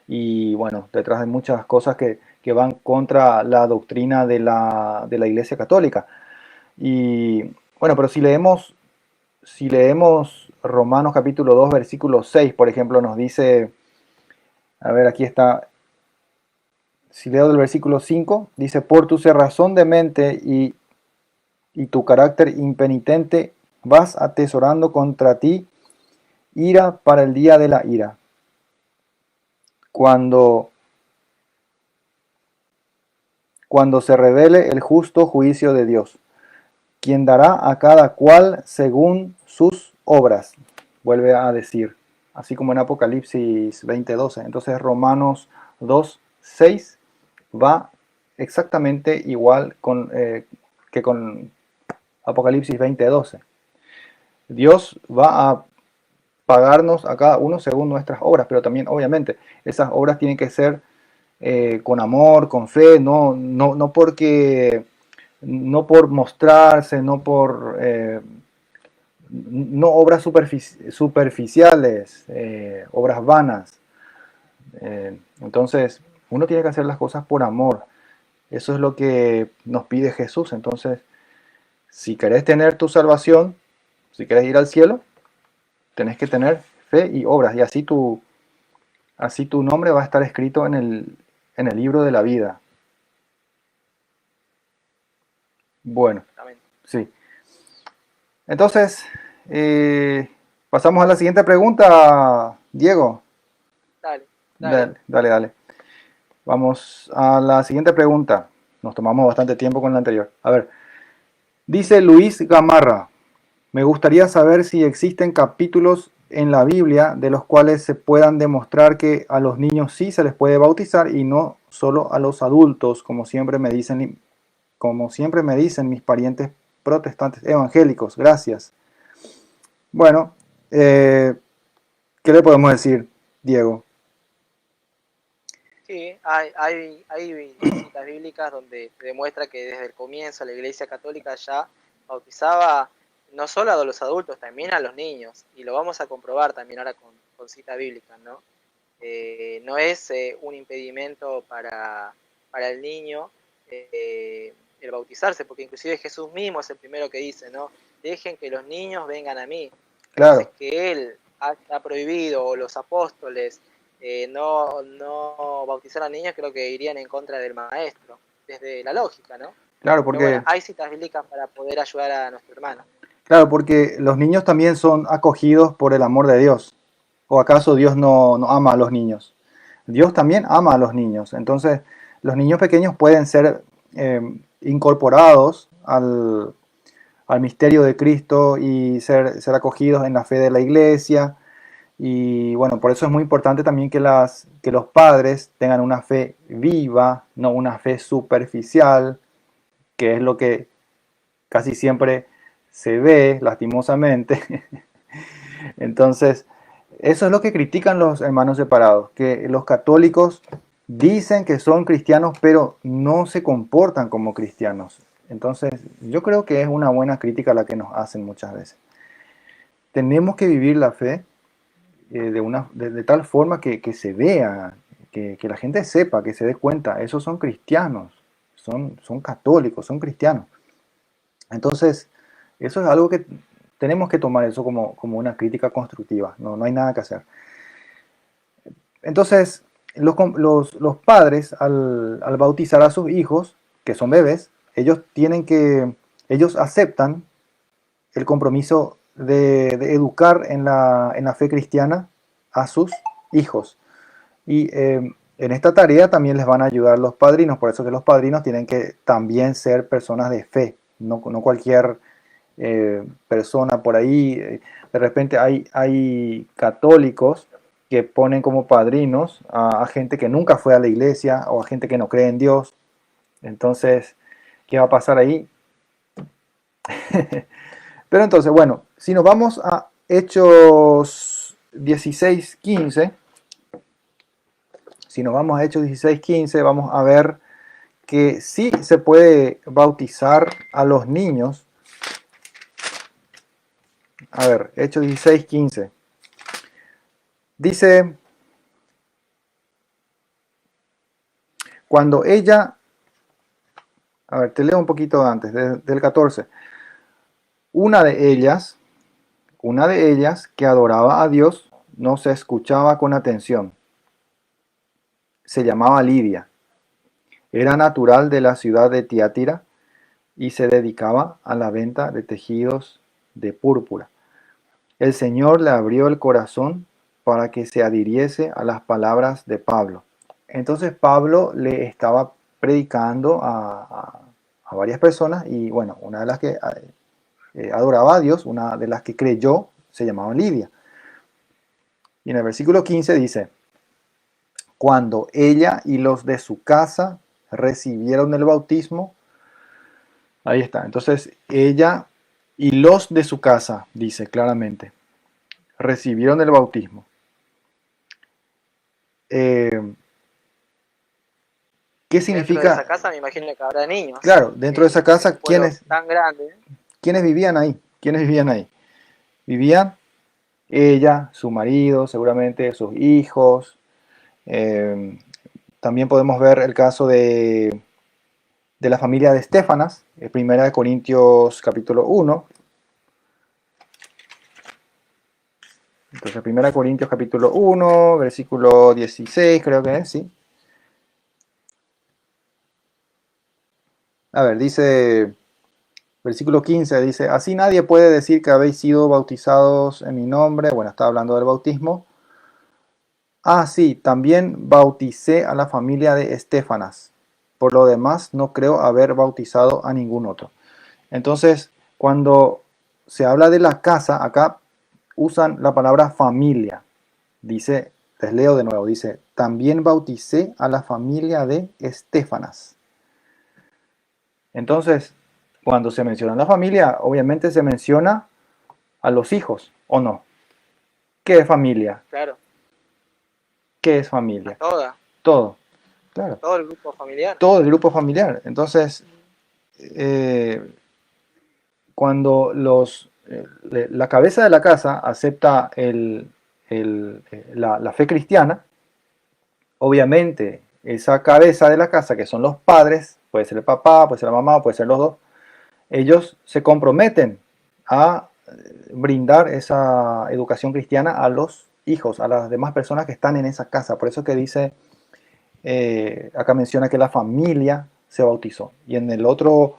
y bueno, detrás de muchas cosas que van contra la doctrina de la Iglesia Católica. Y bueno, pero si leemos Romanos capítulo 2, versículo 6, por ejemplo, nos dice, a ver, aquí está, si leo del versículo 5, dice, por tu cerrazón de mente y tu carácter impenitente vas atesorando contra ti ira para el día de la ira, cuando se revele el justo juicio de Dios, quien dará a cada cual según sus obras, vuelve a decir, así como en Apocalipsis 20:12. Entonces Romanos 2:6 va exactamente igual que con Apocalipsis 20:12. Dios va a pagarnos a cada uno según nuestras obras, pero también obviamente esas obras tienen que ser con amor, con fe, no porque no por mostrarse, no obras superficiales, obras vanas. Entonces, uno tiene que hacer las cosas por amor. Eso es lo que nos pide Jesús. Entonces, si querés tener tu salvación, si querés ir al cielo, tenés que tener fe y obras. Y así tu nombre va a estar escrito en el libro de la vida. Bueno, sí. Entonces, pasamos a la siguiente pregunta, Diego. Dale. Vamos a la siguiente pregunta. Nos tomamos bastante tiempo con la anterior. A ver, dice Luis Gamarra, me gustaría saber si existen capítulos en la Biblia de los cuales se puedan demostrar que a los niños sí se les puede bautizar y no solo a los adultos, como siempre me dicen mis parientes protestantes evangélicos. Gracias. Bueno, ¿qué le podemos decir, Diego? Sí, hay citas bíblicas donde demuestra que desde el comienzo la Iglesia Católica ya bautizaba no solo a los adultos, también a los niños, y lo vamos a comprobar también ahora con citas bíblicas, ¿no? No es un impedimento para el niño el bautizarse, porque inclusive Jesús mismo es el primero que dice, ¿no? Dejen que los niños vengan a mí. Claro. Entonces, que él ha prohibido, o los apóstoles, no bautizar a niños, creo que irían en contra del maestro, desde la lógica, ¿no? Claro, porque pero bueno, hay citas bíblicas para poder ayudar a nuestro hermano. Claro, porque los niños también son acogidos por el amor de Dios. ¿O acaso Dios no ama a los niños? Dios también ama a los niños. Entonces, los niños pequeños pueden ser incorporados al misterio de Cristo y ser acogidos en la fe de la iglesia. Y bueno, por eso es muy importante también que los padres tengan una fe viva, no una fe superficial, que es lo que casi siempre se ve, lastimosamente. Entonces, eso es lo que critican los hermanos separados, que los católicos dicen que son cristianos, pero no se comportan como cristianos. Entonces, yo creo que es una buena crítica la que nos hacen muchas veces. Tenemos que vivir la fe de tal forma que se vea, que la gente sepa, que se dé cuenta, esos son cristianos, son católicos, son cristianos. Entonces, eso es algo que tenemos que tomar eso como una crítica constructiva, no hay nada que hacer. Entonces, los padres al bautizar a sus hijos, que son bebés, ellos aceptan el compromiso de educar en la fe cristiana a sus hijos. Y en esta tarea también les van a ayudar los padrinos, por eso que los padrinos tienen que también ser personas de fe, no cualquier persona por ahí. De repente hay católicos que ponen como padrinos a gente que nunca fue a la iglesia o a gente que no cree en Dios. Entonces, ¿qué va a pasar ahí? Pero entonces, bueno, si nos vamos a Hechos 16:15, si nos vamos a Hechos 16:15, vamos a ver que sí se puede bautizar a los niños. A ver, Hechos 16:15. Dice, cuando ella, a ver, te leo un poquito antes, del 14. Una de ellas que adoraba a Dios, no se escuchaba con atención. Se llamaba Lidia. Era natural de la ciudad de Tiatira y se dedicaba a la venta de tejidos de púrpura. El Señor le abrió el corazón para que se adhiriese a las palabras de Pablo. Entonces Pablo le estaba predicando a varias personas y bueno, una de las que adoraba a Dios, una de las que creyó, se llamaba Lidia. Y en el versículo 15 dice, cuando ella y los de su casa recibieron el bautismo, ahí está, entonces ella y los de su casa, dice claramente, recibieron el bautismo. ¿Qué significa? Dentro de esa casa me imagino que habrá niños. Claro, dentro de esa casa, ¿quiénes tan grande? ¿Quiénes vivían ahí? ¿Quiénes vivían ahí? Vivían ella, su marido, seguramente sus hijos. También podemos ver el caso de la familia de Estefanas, 1 Corintios capítulo 1. Entonces, 1 Corintios capítulo 1, versículo 16, creo que es, ¿sí? A ver, dice, versículo 15, dice, así nadie puede decir que habéis sido bautizados en mi nombre. Bueno, está hablando del bautismo. Ah, sí, también bauticé a la familia de Estefanas. Por lo demás, no creo haber bautizado a ningún otro. Entonces, cuando se habla de la casa, acá usan la palabra familia. Dice, les leo de nuevo, dice, también bauticé a la familia de Estefanas. Entonces, cuando se menciona la familia, obviamente se menciona a los hijos, ¿o no? ¿Qué es familia? Claro. ¿Qué es familia? Toda. Todo, claro. Todo el grupo familiar. Todo el grupo familiar. Entonces, cuando la cabeza de la casa acepta la fe cristiana, obviamente esa cabeza de la casa, que son los padres, puede ser el papá, puede ser la mamá, puede ser los dos, ellos se comprometen a brindar esa educación cristiana a los hijos, a las demás personas que están en esa casa. Por eso que dice, acá menciona que la familia se bautizó. Y en el otro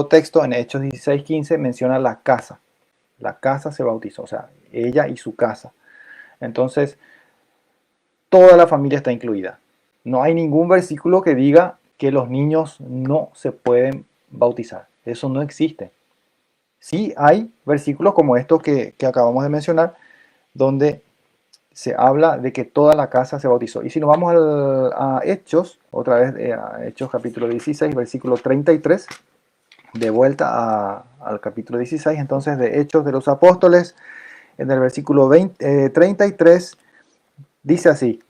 texto, en Hechos 16:15, menciona la casa. La casa se bautizó, o sea, ella y su casa. Entonces, toda la familia está incluida. No hay ningún versículo que diga que los niños no se pueden bautizar. Eso no existe. Sí hay versículos como estos que acabamos de mencionar, donde se habla de que toda la casa se bautizó. Y si nos vamos a Hechos, otra vez a Hechos capítulo 16, versículo 33, de vuelta al capítulo 16, entonces de Hechos de los Apóstoles, en el versículo 33, dice así,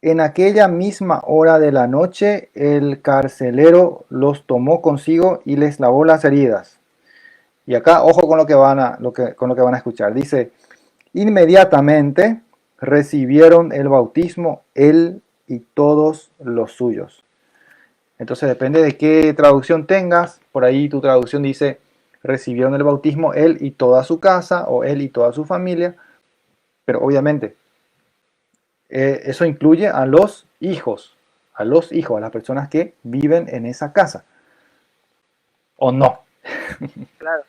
en aquella misma hora de la noche, el carcelero los tomó consigo y les lavó las heridas. Y acá, ojo con lo que van a escuchar. Dice, inmediatamente recibieron el bautismo él y todos los suyos. Entonces depende de qué traducción tengas. Por ahí tu traducción dice, recibieron el bautismo él y toda su casa o él y toda su familia. Pero obviamente eso incluye a las personas que viven en esa casa. ¿O no? Claro,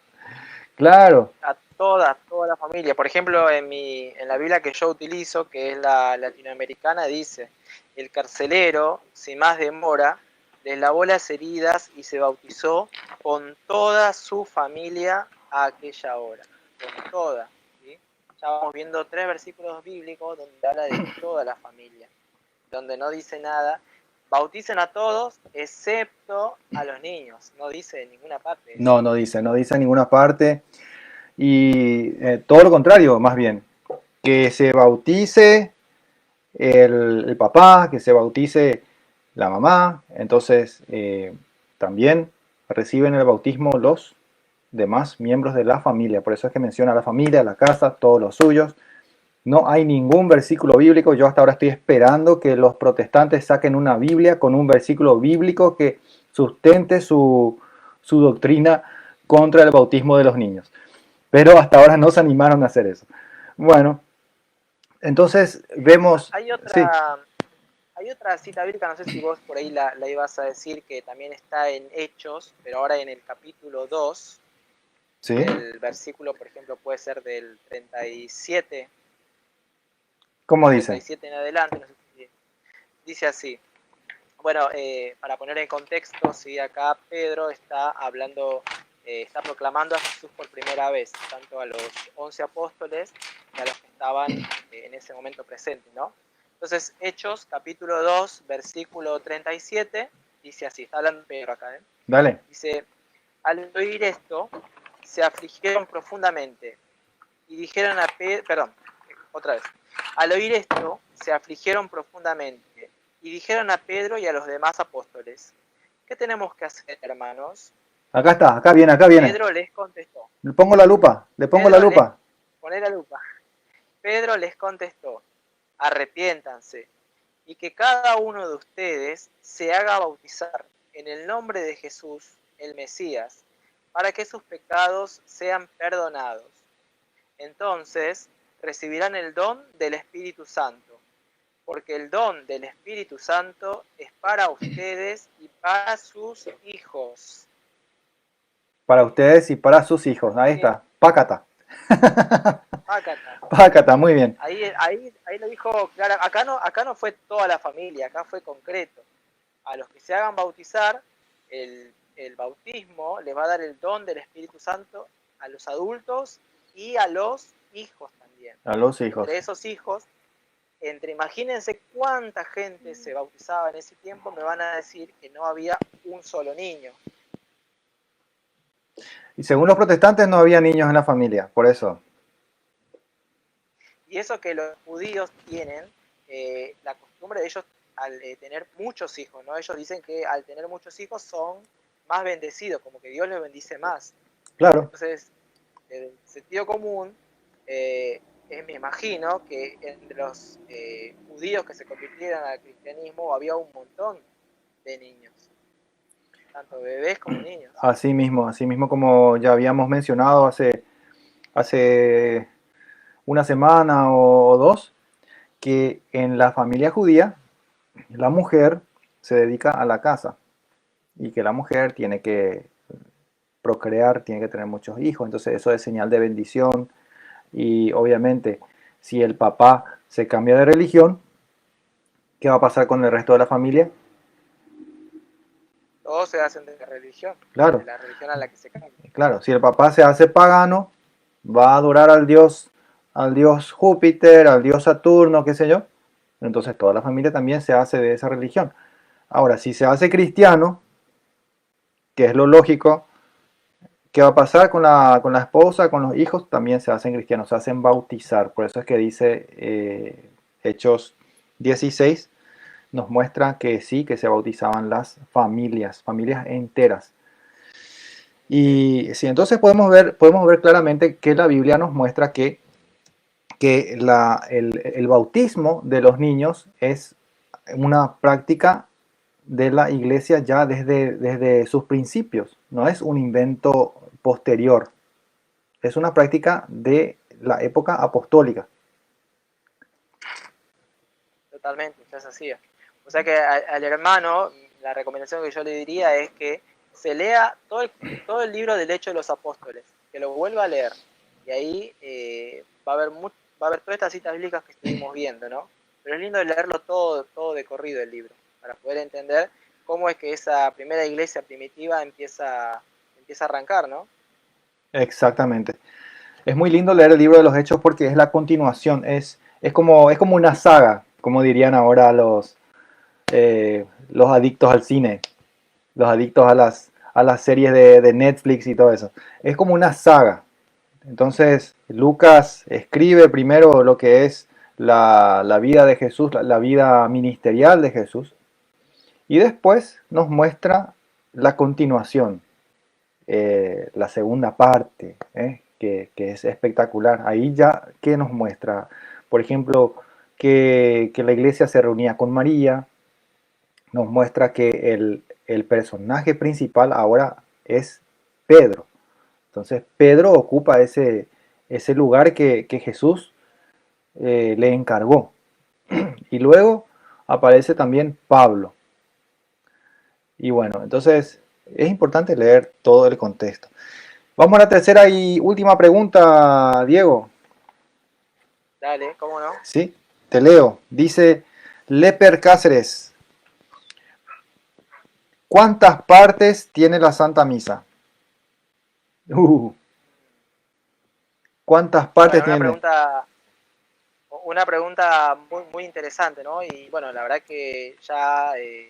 Claro, a toda la familia. Por ejemplo, en la Biblia que yo utilizo, que es la latinoamericana, dice, el carcelero, sin más demora, les lavó las heridas y se bautizó con toda su familia a aquella hora. Con toda. ¿Sí? Ya vamos viendo 3 versículos bíblicos donde habla de toda la familia, donde no dice nada. Bauticen a todos excepto a los niños. No dice en ninguna parte eso. no dice en ninguna parte. Y todo lo contrario, más bien, que se bautice el papá, que se bautice la mamá, entonces también reciben el bautismo los demás miembros de la familia. Por eso es que menciona la familia, la casa, todos los suyos. No hay ningún versículo bíblico. Yo hasta ahora estoy esperando que los protestantes saquen una Biblia con un versículo bíblico que sustente su doctrina contra el bautismo de los niños. Pero hasta ahora no se animaron a hacer eso. Bueno, entonces vemos... Hay Sí, otra cita bíblica, no sé si vos por ahí la ibas a decir, que también está en Hechos, pero ahora en el capítulo 2, sí. el versículo, por ejemplo, puede ser del 37, ¿Cómo dice? 37 en adelante, no sé si dice así. Bueno, para poner en contexto, sí, acá Pedro está hablando, está proclamando a Jesús por primera vez, tanto a los 11 apóstoles y a los que estaban en ese momento presentes, ¿no? Entonces, Hechos, capítulo 2, versículo 37, dice así, está hablando Pedro acá, ¿eh? Dale. Dice, al oír esto, se afligieron profundamente y dijeron a Pedro, perdón, otra vez, al oír esto, se afligieron profundamente y dijeron a Pedro y a los demás apóstoles, ¿qué tenemos que hacer, hermanos? Acá está, acá viene, acá viene. Pedro les contestó. Le pongo la lupa, le pongo Pedro la lupa. Poné la lupa. Pedro les contestó, arrepiéntanse y que cada uno de ustedes se haga bautizar en el nombre de Jesús, el Mesías, para que sus pecados sean perdonados. Entonces recibirán el don del Espíritu Santo, porque el don del Espíritu Santo es para ustedes y para sus hijos. Para ustedes y para sus hijos. Ahí está. Pácata. Pácata. Pácata, muy bien. Ahí lo dijo claro. Acá no fue toda la familia, acá fue concreto. A los que se hagan bautizar, el bautismo les va a dar el don del Espíritu Santo a los adultos y a los hijos también. A los hijos. Entre esos hijos, imagínense cuánta gente se bautizaba en ese tiempo, me van a decir que no había un solo niño. Y según los protestantes no había niños en la familia, por eso. Y eso que los judíos tienen, la costumbre de ellos al tener muchos hijos, ¿no? Ellos dicen que al tener muchos hijos son más bendecidos, como que Dios les bendice más. Claro. Entonces, el sentido común, me imagino que entre los judíos que se convirtieron al cristianismo había un montón de niños, tanto bebés como niños. Así mismo como ya habíamos mencionado hace una semana o dos, que en la familia judía la mujer se dedica a la casa y que la mujer tiene que procrear, tiene que tener muchos hijos, entonces eso es señal de bendición. Y obviamente si el papá se cambia de religión, ¿qué va a pasar con el resto de la familia? Todos se hacen de la religión, Claro. de la religión a la que se cambia. Claro, si el papá se hace pagano, va a adorar al dios Júpiter, al dios Saturno, qué sé yo. Entonces toda la familia también se hace de esa religión. Ahora, si se hace cristiano, que es lo lógico, ¿qué va a pasar con la esposa, con los hijos? También se hacen cristianos, se hacen bautizar. Por eso es que dice Hechos 16, nos muestra que sí, que se bautizaban las familias enteras. Y sí, entonces podemos ver claramente que la Biblia nos muestra que el bautismo de los niños es una práctica de la iglesia ya desde sus principios, no es un invento posterior, es una práctica de la época apostólica. Totalmente, ya se hacía. O sea que al hermano, la recomendación que yo le diría es que se lea todo el libro del Hecho de los Apóstoles, que lo vuelva a leer. Y ahí va a haber todas estas citas bíblicas que estuvimos viendo, ¿no? Pero es lindo leerlo todo de corrido el libro, para poder entender cómo es que esa primera iglesia primitiva empieza a arrancar, ¿no? Exactamente. Es muy lindo leer el libro de los Hechos porque es la continuación, es como una saga, como dirían ahora los adictos al cine, los adictos a las series de Netflix y todo eso. Es como una saga. Entonces, Lucas escribe primero lo que es la vida de Jesús, la vida ministerial de Jesús, y después nos muestra la continuación, la segunda parte, que es espectacular. Ahí ya, ¿qué nos muestra? Por ejemplo, que la iglesia se reunía con María, nos muestra que el personaje principal ahora es Pedro. Entonces Pedro ocupa ese lugar que Jesús le encargó. Y luego aparece también Pablo. Y bueno, entonces es importante leer todo el contexto. Vamos a la tercera y última pregunta, Diego. Dale, ¿cómo no? Sí, te leo. Dice Leper Cáceres. ¿Cuántas partes tiene la Santa Misa? ¿Cuántas partes Bueno, tiene? una pregunta muy interesante, ¿no? Y bueno, la verdad que ya es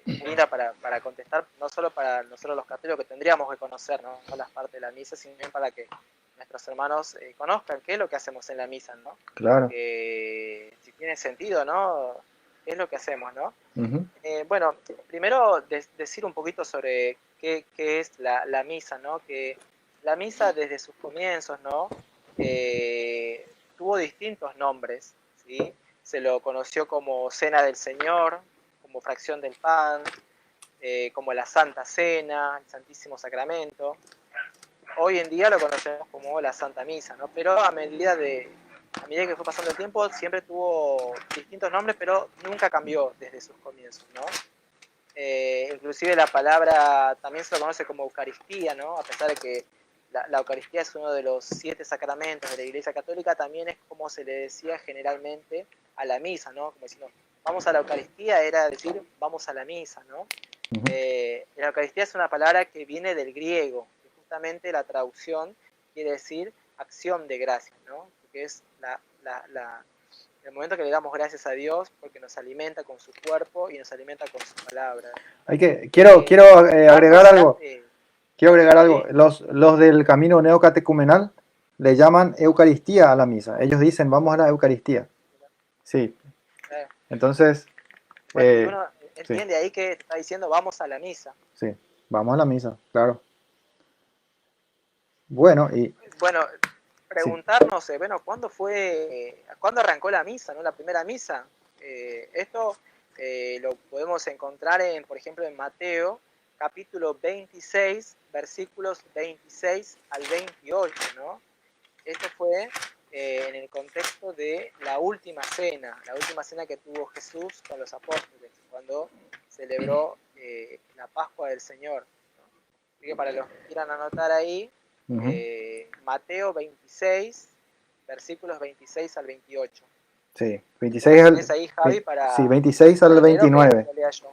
muy linda para contestar, no solo para nosotros los católicos que tendríamos que conocer, ¿no? No las partes de la misa, sino también para que nuestros hermanos conozcan qué es lo que hacemos en la misa, ¿no? Claro. Si tiene sentido, ¿no? ¿Qué es lo que hacemos, no? Uh-huh. Bueno, primero decir un poquito sobre qué es la misa, ¿no? Que la misa desde sus comienzos, ¿no? Tuvo distintos nombres, ¿sí? Se lo conoció como Cena del Señor, como fracción del pan, como la Santa Cena, el Santísimo Sacramento. Hoy en día lo conocemos como la Santa Misa, ¿no? Pero a medida que fue pasando el tiempo, siempre tuvo distintos nombres, pero nunca cambió desde sus comienzos, ¿no? Inclusive la palabra también se lo conoce como Eucaristía, ¿no? A pesar de que la Eucaristía es uno de los 7 sacramentos de la Iglesia Católica, también es como se le decía generalmente a la misa, ¿no? Como diciendo, vamos a la Eucaristía, era decir, vamos a la misa, ¿no? Uh-huh. La Eucaristía es una palabra que viene del griego, que justamente la traducción quiere decir acción de gracias, ¿no? Porque es el momento que le damos gracias a Dios porque nos alimenta con su cuerpo y nos alimenta con su palabra. Quiero agregar algo. Hace, Quiero agregar algo. sí. Los del camino neocatecumenal le llaman Eucaristía a la misa. Ellos dicen, vamos a la Eucaristía. Sí. Entonces, Bueno, uno sí, entiende ahí que está diciendo vamos a la misa. sí, vamos a la misa, claro. Bueno, y Bueno, sí, preguntarnos, ¿cuándo arrancó la misa, no? La primera misa. Esto lo podemos encontrar por ejemplo, en Mateo, capítulo 26, versículos 26 al 28, ¿no? Esto fue en el contexto de la última cena que tuvo Jesús con los apóstoles, cuando celebró la Pascua del Señor, ¿no? Así que para los que quieran anotar ahí, uh-huh, Mateo 26, versículos 26 al 28. sí, Si vos 26 lo al, tenés ahí, Javi, sí, para 26 al leer, o querés que 29. lo lea yo.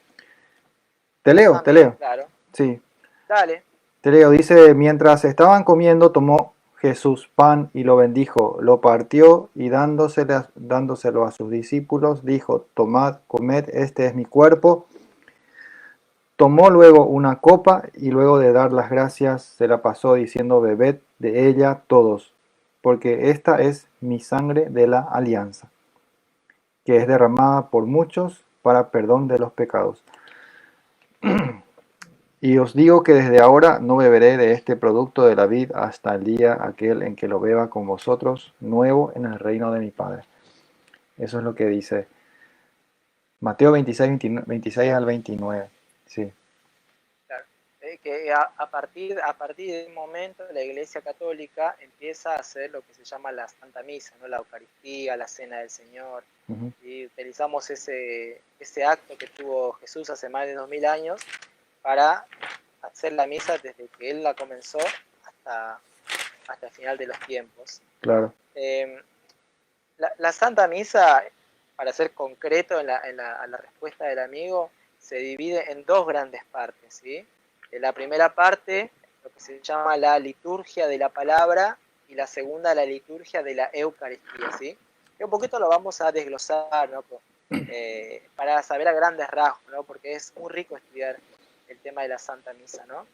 Te leo, También, claro. sí, Dale. te leo. Dice, mientras estaban comiendo, tomó Jesús pan y lo bendijo, lo partió y dándoselo a sus discípulos, dijo, tomad, comed, este es mi cuerpo. Tomó luego una copa y luego de dar las gracias se la pasó diciendo, bebed de ella todos, porque esta es mi sangre de la alianza, que es derramada por muchos para perdón de los pecados. Y os digo que desde ahora no beberé de este producto de la vid hasta el día aquel en que lo beba con vosotros, nuevo en el reino de mi Padre. Eso es lo que dice Mateo 26 al 29. Sí, Claro. Que a partir de un momento la Iglesia Católica empieza a hacer lo que se llama la Santa Misa, ¿no? La Eucaristía, la Cena del Señor, ujú, y utilizamos ese acto que tuvo Jesús hace más de 2000 años para hacer la misa desde que Él la comenzó hasta, hasta el final de los tiempos. claro. Eh, la Santa Misa, para ser concreto a la respuesta del amigo, se divide en dos grandes partes, ¿sí? En la primera parte, lo que se llama la liturgia de la palabra, y la segunda, la liturgia de la Eucaristía, ¿sí? Que un poquito lo vamos a desglosar, ¿no? Para saber a grandes rasgos, ¿no? Porque es muy rico estudiar el tema de la Santa Misa, ¿no?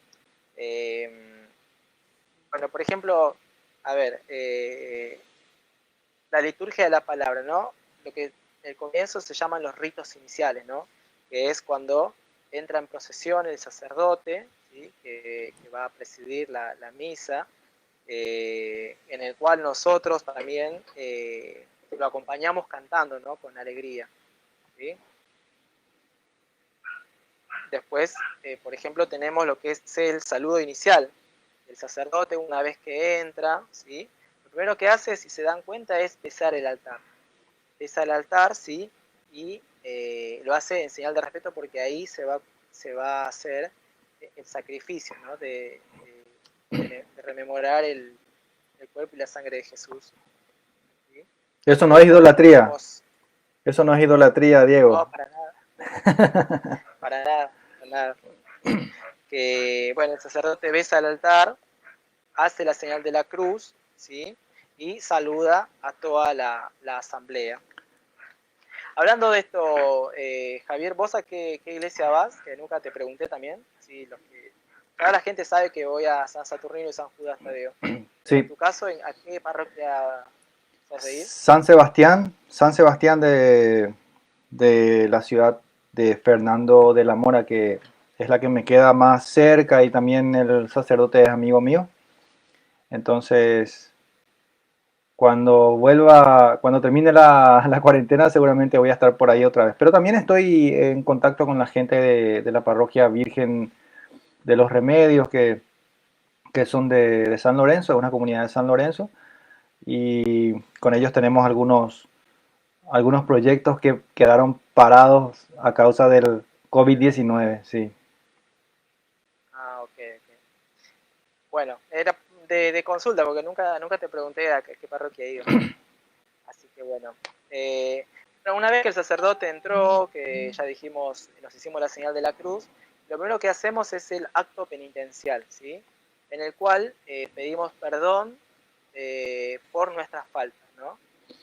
Eh, bueno, por ejemplo, a ver, la liturgia de la palabra, ¿no? Lo que el comienzo se llaman los ritos iniciales, ¿no? Que es cuando entra en procesión el sacerdote, ¿sí? Que va a presidir la misa, en el cual nosotros también lo acompañamos cantando, ¿no? Con alegría, ¿sí? Después, por ejemplo, tenemos lo que es el saludo inicial. El sacerdote, una vez que entra, ¿sí? Lo primero que hace, si se dan cuenta, es besar el altar. Besa el altar, ¿sí? Y lo hace en señal de respeto porque ahí se va a hacer el sacrificio, ¿no? De rememorar el cuerpo y la sangre de Jesús, ¿sí? Eso no es Después idolatría. tenemos, Eso no es idolatría, Diego. no, para nada, para nada, para nada. Que, bueno, el sacerdote besa el altar, hace la señal de la cruz, ¿sí? Y saluda a toda la asamblea. Hablando de esto, Javier, ¿vos a qué iglesia vas? Que nunca te pregunté también. Sí, toda la gente sabe que voy a San Saturnino y San Judas Tadeo. Pero en Sí, tu caso, ¿a qué parroquia sos de ir? San Sebastián de la ciudad de Fernando de la Mora, que es la que me queda más cerca y también el sacerdote es amigo mío. Entonces, cuando termine la cuarentena, seguramente voy a estar por ahí otra vez. Pero también estoy en contacto con la gente de la parroquia Virgen de los Remedios, que son de San Lorenzo, es una comunidad de San Lorenzo, y con ellos tenemos algunos proyectos que quedaron parados a causa del COVID-19, sí. Ah, ok, ok. Bueno, era de consulta, porque nunca te pregunté a qué parroquia ibas. Así que bueno. Una vez que el sacerdote entró, que ya dijimos, nos hicimos la señal de la cruz, lo primero que hacemos es el acto penitencial, ¿sí? En el cual pedimos perdón por nuestras faltas, ¿no?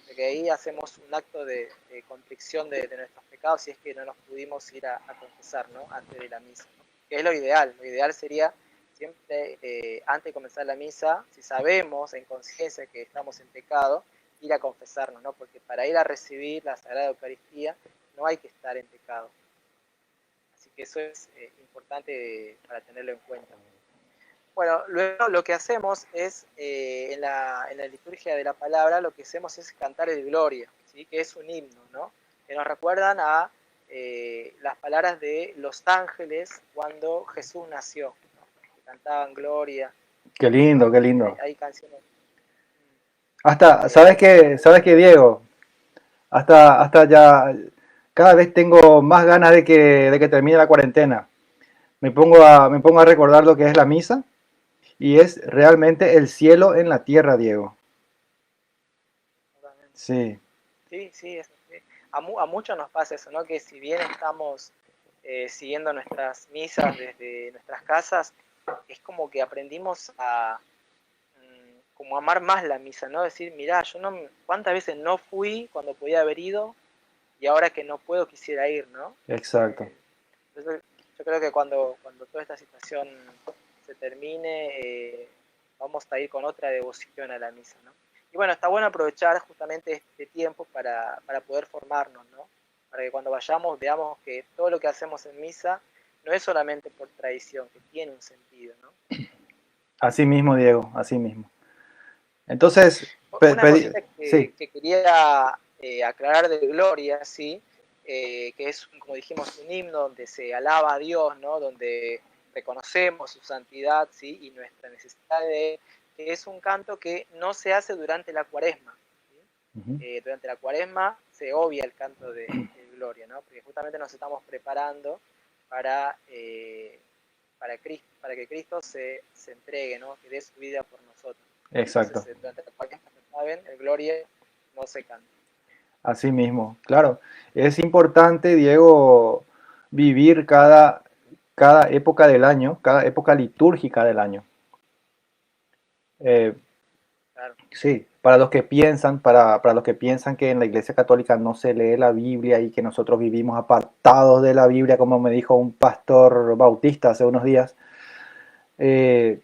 Porque ahí hacemos un acto de contrición de nuestros pecados si es que no nos pudimos ir a confesar, ¿no? Antes de la misa, ¿no? Que es lo ideal. Lo ideal sería siempre, antes de comenzar la misa, si sabemos en conciencia que estamos en pecado, ir a confesarnos, ¿no? Porque para ir a recibir la Sagrada Eucaristía no hay que estar en pecado. Así que eso es importante para tenerlo en cuenta. Bueno, luego lo que hacemos es, en la liturgia de la palabra, lo que hacemos es cantar el Gloria, ¿sí? Que es un himno, ¿no? Que nos recuerdan a las palabras de los ángeles cuando Jesús nació, ¿no? Que cantaban Gloria, Qué lindo, qué y lindo. hay canciones. Hasta, Hay canciones. sabes qué, Diego? Hasta ya, cada vez tengo más ganas de que termine la cuarentena. Me pongo a recordar lo que es la misa y es realmente el cielo en la tierra, Diego. Sí, Sí, sí, sí. A muchos nos pasa eso, ¿no? Que si bien estamos siguiendo nuestras misas desde nuestras casas, es como que aprendimos a como amar más la misa, ¿no? Decir, mirá, yo no, cuántas veces no fui cuando podía haber ido y ahora que no puedo quisiera ir, ¿no? exacto. Entonces, yo creo que cuando toda esta situación se termine, vamos a ir con otra devoción a la misa, ¿no? Y bueno, está bueno aprovechar justamente este tiempo para poder formarnos, ¿no? Para que cuando vayamos veamos que todo lo que hacemos en misa no es solamente por tradición, que tiene un sentido, ¿no? Así mismo, Diego, así mismo. Entonces, Una cosita sí, que quería aclarar de Gloria, ¿sí? que es, como dijimos, un himno donde se alaba a Dios, ¿no? Donde reconocemos su santidad, ¿sí? Y nuestra necesidad de él, que es un canto que no se hace durante la cuaresma, ¿sí? Durante la cuaresma se obvia el canto de gloria, ¿no? Porque justamente nos estamos preparando para, para que Cristo se entregue, ¿no? Que dé su vida por nosotros. Exacto. Entonces, durante la cuaresma, ¿saben? El gloria no se canta. Así mismo, claro. Es importante, Diego, vivir cada época del año, cada época litúrgica del año. Eh, Claro. sí, para los que piensan que en la Iglesia Católica no se lee la Biblia y que nosotros vivimos apartados de la Biblia, como me dijo un pastor bautista hace unos días, eh,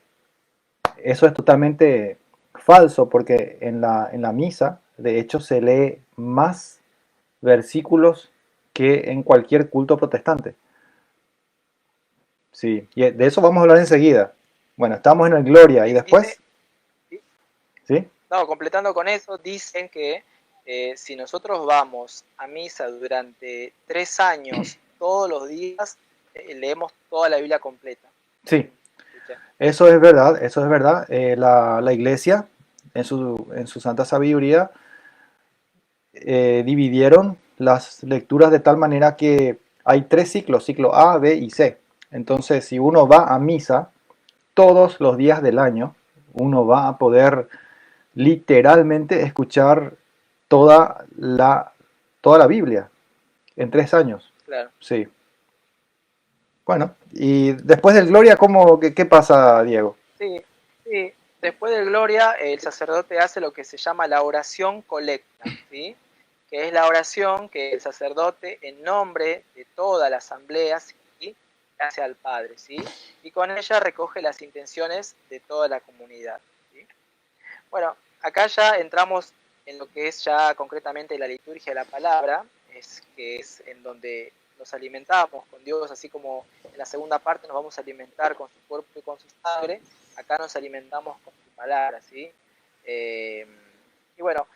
eso es totalmente falso, porque en la misa, de hecho, se lee más versículos que en cualquier culto protestante. Sí, y de eso vamos a hablar enseguida. Bueno, estamos en el Gloria y Dice, después, ¿sí? no, completando con eso, dicen que si nosotros vamos a misa durante 3 años, todos los días, leemos toda la Biblia completa. Sí, ¿Escuché? eso es verdad, eso es verdad. La Iglesia, en su Santa Sabiduría, dividieron las lecturas de tal manera que hay tres ciclos, ciclo A, B y C. Entonces, si uno va a misa todos los días del año, uno va a poder literalmente escuchar toda la, toda la Biblia en 3 años. Claro. Sí. Bueno, y después del Gloria, qué pasa, Diego? Sí, sí. Después del Gloria, el sacerdote hace lo que se llama la oración colecta, ¿sí? Que es la oración que el sacerdote, en nombre de toda la asamblea, ¿sí? Hace al Padre, ¿sí? Y con ella recoge las intenciones de toda la comunidad, ¿sí? Bueno, acá ya entramos en lo que es ya concretamente la liturgia de la palabra, que es en donde nos alimentamos con Dios, así como en la segunda parte nos vamos a alimentar con su cuerpo y con su sangre, acá nos alimentamos con su palabra, ¿sí? Eh, y bueno,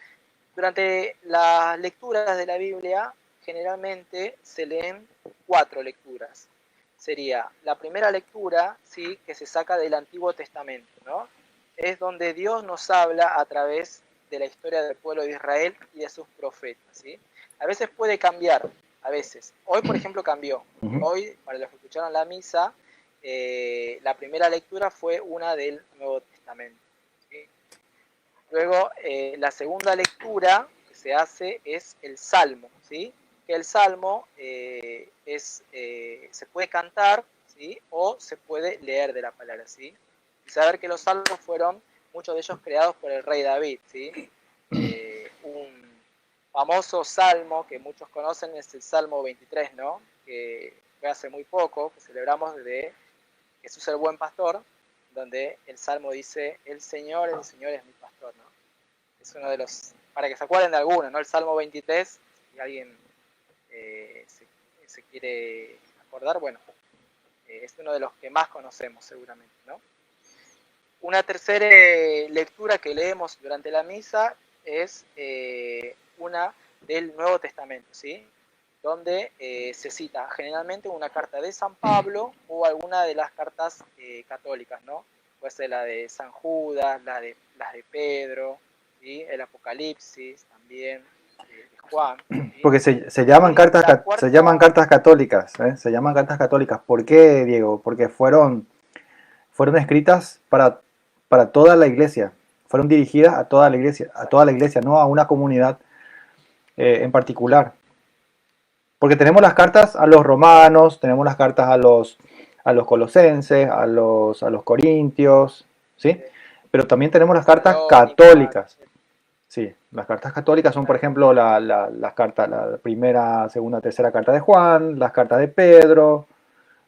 durante las lecturas de la Biblia, generalmente se leen 4 lecturas. Sería la primera lectura, ¿sí? Que se saca del Antiguo Testamento, ¿no? Es donde Dios nos habla a través de la historia del pueblo de Israel y de sus profetas, ¿sí? A veces puede cambiar, a veces. Hoy, por ejemplo, cambió. Ujú. Hoy, para los que escucharon la misa, la primera lectura fue una del Nuevo Testamento, ¿sí? Luego, la segunda lectura que se hace es el Salmo, ¿sí? Que el Salmo se puede cantar, ¿sí? O se puede leer de la palabra, ¿sí? Y saber que los salmos fueron, muchos de ellos creados por el rey David, ¿sí? Un famoso salmo que muchos conocen es el Salmo 23, ¿no? Que fue hace muy poco, que celebramos de Jesús el buen pastor, donde el Salmo dice, el Señor es mi pastor, ¿no? Es uno de los, para que se acuerden de alguno, ¿no? El Salmo 23, si alguien se quiere acordar, bueno, es uno de los que más conocemos seguramente, ¿no? Una tercera lectura que leemos durante la misa es una del Nuevo Testamento, ¿sí? Donde se cita generalmente una carta de San Pablo o alguna de las cartas católicas, ¿no? Puede ser la de San Judas, las de Pedro, ¿sí? El Apocalipsis también, de Juan, ¿sí? Porque se llaman Y cartas, la se llaman cuarta, cartas católicas, ¿eh? Se llaman cartas católicas. ¿Por qué, Diego? Porque fueron escritas para toda la iglesia. Fueron dirigidas a toda la iglesia, no a una comunidad en particular. Porque tenemos las cartas a los romanos, tenemos las cartas a los colosenses, a los corintios, ¿sí? Pero también tenemos las cartas Tesalónica, católicas. Sí, las cartas católicas son, por ejemplo, las cartas, la primera, segunda, tercera carta de Juan, las cartas de Pedro,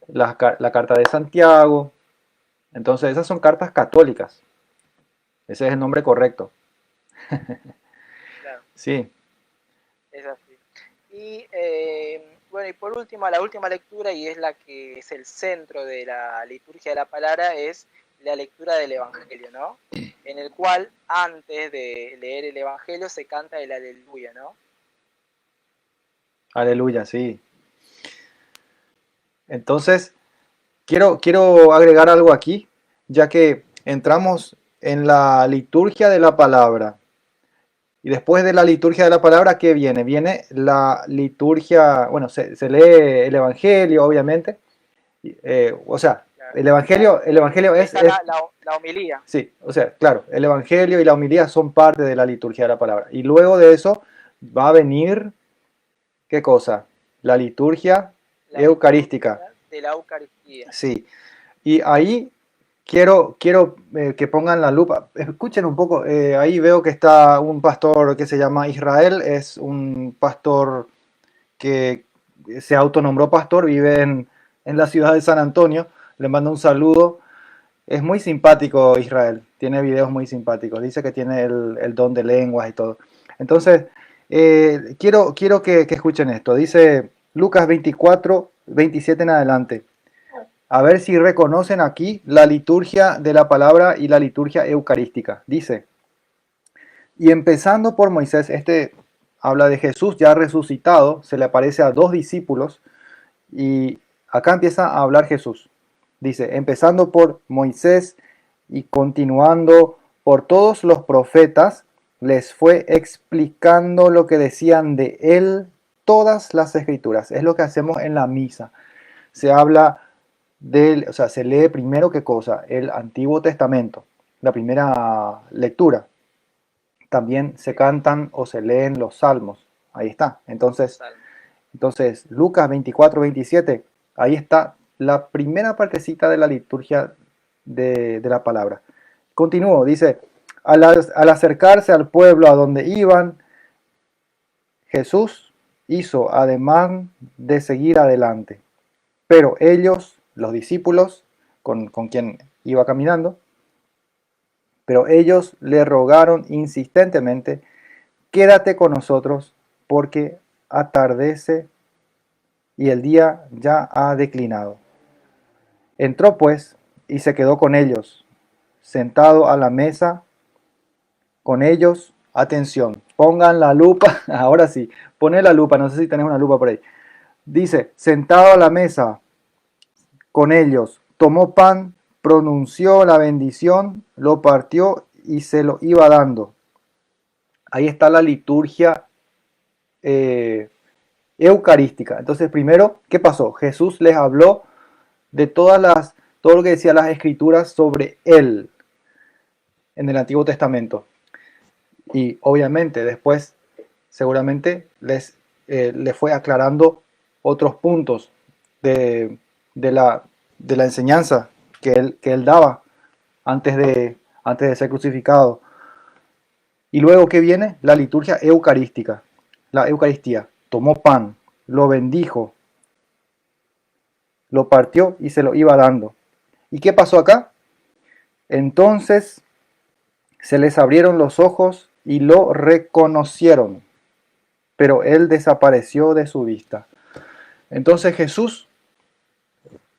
la carta de Santiago. Entonces, esas son cartas católicas. Ese es el nombre correcto. claro, Sí. es así. Y bueno, y por último, la última lectura, y es la que es el centro de la liturgia de la palabra, es la lectura del Evangelio, ¿no? En el cual antes de leer el Evangelio se canta el Aleluya, ¿no? Aleluya, sí. Entonces, quiero agregar algo aquí, ya que entramos en la liturgia de la palabra. Y después de la liturgia de la palabra, ¿qué viene? Viene la liturgia, bueno, se lee el Evangelio, obviamente. O sea, el Evangelio Está la homilía. sí, o sea, claro, el Evangelio y la homilía son parte de la liturgia de la palabra. Y luego de eso va a venir, ¿qué cosa? La liturgia La eucarística. liturgia de la Eucaristía. Sí, y ahí quiero que pongan la lupa. Escuchen un poco, ahí veo que está un pastor que se llama Israel, es un pastor que se autonombró pastor, vive en la ciudad de San Antonio. Le mando un saludo. Es muy simpático Israel, tiene videos muy simpáticos, dice que tiene el don de lenguas y todo. Entonces, quiero que escuchen esto. Dice Lucas 24, 27 en adelante. A ver si reconocen aquí la liturgia de la palabra y la liturgia eucarística. Dice, y empezando por Moisés, este habla de Jesús ya resucitado, se le aparece a dos discípulos y acá empieza a hablar Jesús. Dice, empezando por Moisés y continuando por todos los profetas, les fue explicando lo que decían de él todas las escrituras. Es lo que hacemos en la misa. Se habla o sea, se lee primero qué cosa, el Antiguo Testamento, la primera lectura. También se cantan o se leen los salmos. Ahí está. Entonces Lucas 24, 27, ahí está la primera partecita de la liturgia de la palabra. Continúo, dice, al acercarse al pueblo a donde iban, Jesús hizo ademán de seguir adelante. Pero ellos, los discípulos, con quien iba caminando, pero ellos le rogaron insistentemente, quédate con nosotros porque atardece y el día ya ha declinado. Entró pues y se quedó con ellos, sentado a la mesa con ellos. Atención, pongan la lupa, ahora sí, poné la lupa, no sé si tenés una lupa por ahí. Dice, sentado a la mesa con ellos, tomó pan, pronunció la bendición, lo partió y se lo iba dando. Ahí está la liturgia eucarística. Entonces, primero, ¿qué pasó? Jesús les habló de todo lo que decía las escrituras sobre él en el Antiguo Testamento. Y obviamente después seguramente les fue aclarando otros puntos de la enseñanza que él daba antes de ser crucificado. Y luego, ¿qué viene? La liturgia eucarística. La Eucaristía. Tomó pan, lo bendijo, lo partió y se lo iba dando. ¿Y qué pasó acá? Entonces se les abrieron los ojos y lo reconocieron, pero él desapareció de su vista. Entonces Jesús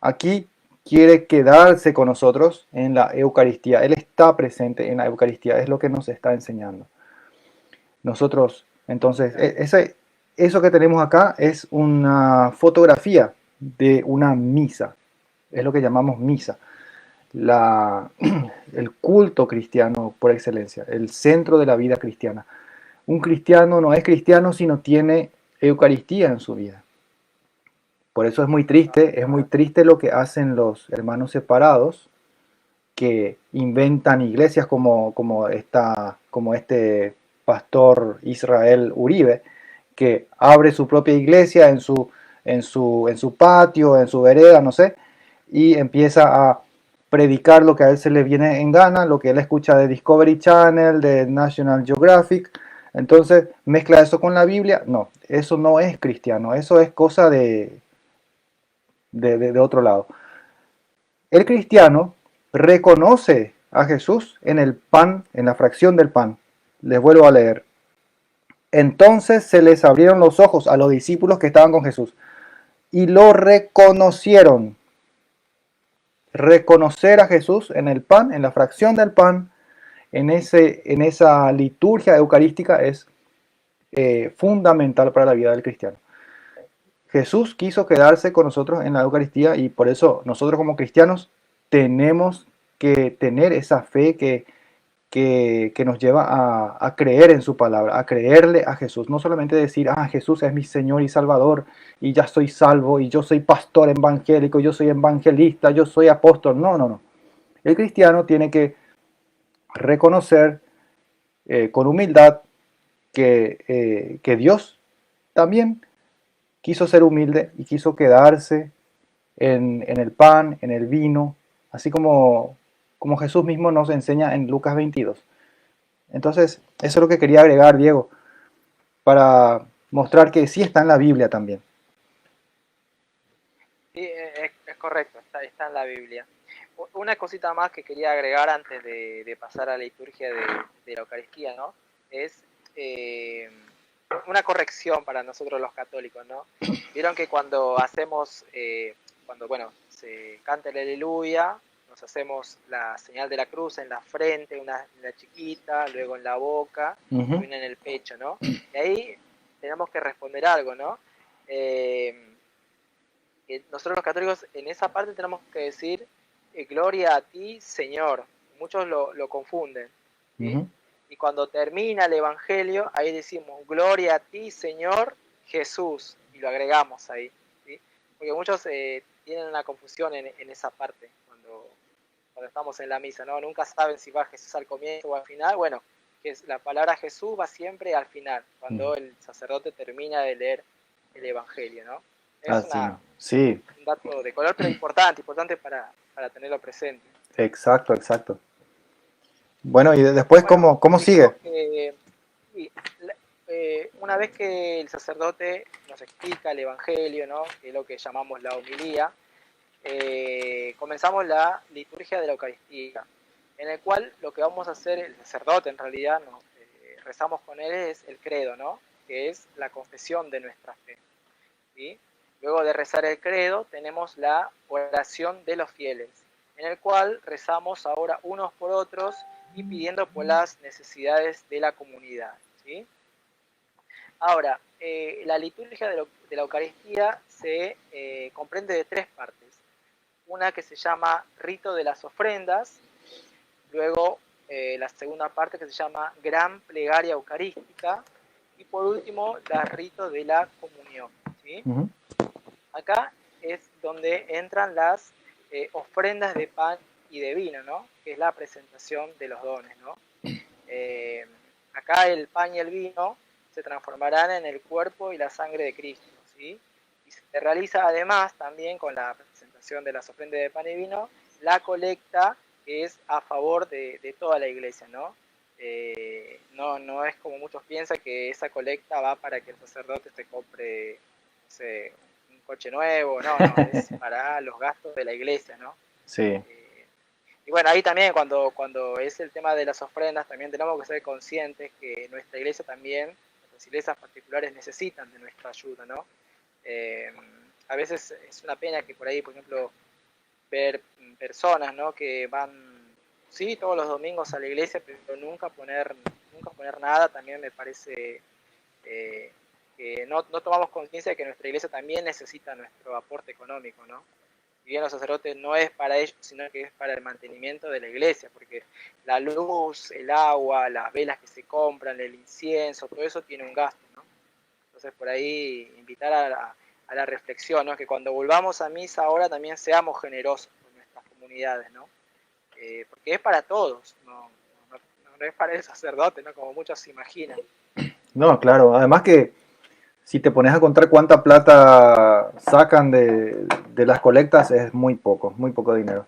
aquí quiere quedarse con nosotros en la Eucaristía. Él está presente en la Eucaristía, es lo que nos está enseñando. Nosotros, entonces, eso que tenemos acá es una fotografía de una misa. Es lo que llamamos misa. El culto cristiano por excelencia, el centro de la vida cristiana. Un cristiano no es cristiano si no tiene Eucaristía en su vida. Por eso es muy triste lo que hacen los hermanos separados, que inventan iglesias como este pastor Israel Uribe, que abre su propia iglesia en su patio, en su vereda, no sé, y empieza a predicar lo que a él se le viene en gana, lo que él escucha de Discovery Channel, de National Geographic. Entonces mezcla eso con la Biblia. No, eso no es cristiano, eso es cosa de otro lado. El cristiano reconoce a Jesús en el pan, en la fracción del pan. Les vuelvo a leer. Entonces se les abrieron los ojos a los discípulos que estaban con Jesús y lo reconocieron. Reconocer a Jesús en el pan, en la fracción del pan, en esa liturgia eucarística es fundamental para la vida del cristiano. Jesús quiso quedarse con nosotros en la Eucaristía y por eso nosotros como cristianos tenemos que tener esa fe que nos lleva a creer en su palabra, a creerle a Jesús. No solamente decir, ah, Jesús es mi Señor y Salvador y ya soy salvo y yo soy pastor evangélico, yo soy evangelista, yo soy apóstol. No, no, no. El cristiano tiene que reconocer con humildad que Dios también quiso ser humilde y quiso quedarse en el pan, en el vino, así como Jesús mismo nos enseña en Lucas 22. Entonces, eso es lo que quería agregar, Diego, para mostrar que sí está en la Biblia también. Sí, es correcto, está en la Biblia. Una cosita más que quería agregar antes de pasar a la liturgia de la Eucaristía, ¿no? Es una corrección para nosotros los católicos, ¿no? Vieron que cuando hacemos, bueno, se canta el aleluya, nos hacemos la señal de la cruz en la frente, una chiquita, luego en la boca, y una en el pecho, ¿no? Y ahí tenemos que responder algo, ¿no? Nosotros los católicos en esa parte tenemos que decir gloria a ti, Señor. Muchos lo confunden, ¿sí? Y cuando termina el Evangelio, ahí decimos gloria a ti, Señor Jesús, y lo agregamos ahí, ¿sí? Porque muchos tienen una confusión en esa parte cuando estamos en la misa, ¿no? Nunca saben si va Jesús al comienzo o al final. Bueno, que la palabra Jesús va siempre al final, cuando el sacerdote termina de leer el Evangelio, ¿no? Es un dato de color, pero importante para tenerlo presente. Exacto, exacto. Bueno, y después, bueno, ¿cómo sigue? Una vez que el sacerdote nos explica el Evangelio, ¿no? Que es lo que llamamos la homilía, comenzamos la liturgia de la Eucaristía, en el cual lo que vamos a hacer, el sacerdote en realidad, rezamos con él, es el credo, ¿no? Que es la confesión de nuestra fe, ¿sí? Luego de rezar el credo, tenemos la oración de los fieles, en el cual rezamos ahora unos por otros y pidiendo por las necesidades de la comunidad, ¿sí? Ahora, la liturgia de la Eucaristía se comprende de tres partes. Una que se llama rito de las ofrendas, luego la segunda parte que se llama gran plegaria eucarística, y por último, el rito de la comunión, ¿sí? Acá es donde entran las ofrendas de pan y de vino, ¿no? Que es la presentación de los dones, ¿no? Acá el pan y el vino se transformarán en el cuerpo y la sangre de Cristo, ¿sí? Y se realiza además también con la presentación de las ofrendas de pan y vino la colecta, que es a favor de toda la iglesia, ¿no? No es como muchos piensan que esa colecta va para que el sacerdote se compre, no sé, un coche nuevo, no, es para los gastos de la iglesia, ¿no? Sí. Y bueno, ahí también cuando es el tema de las ofrendas, también tenemos que ser conscientes que nuestra iglesia también, las iglesias particulares necesitan de nuestra ayuda, ¿no? A veces es una pena que por ahí, por ejemplo, ver personas, ¿no? Que van, sí, todos los domingos a la iglesia, pero nunca poner nada, también me parece que no tomamos conciencia de que nuestra iglesia también necesita nuestro aporte económico, ¿no? Y bien, los sacerdotes no es para ellos, sino que es para el mantenimiento de la iglesia, porque la luz, el agua, las velas que se compran, el incienso, todo eso tiene un gasto, ¿no? Entonces, por ahí invitar a la reflexión, ¿no? Que cuando volvamos a misa ahora también seamos generosos con nuestras comunidades, ¿no? Porque es para todos, no es para el sacerdote, ¿no? Como muchos se imaginan. No, claro, además que si te pones a contar cuánta plata sacan de las colectas, es muy poco dinero.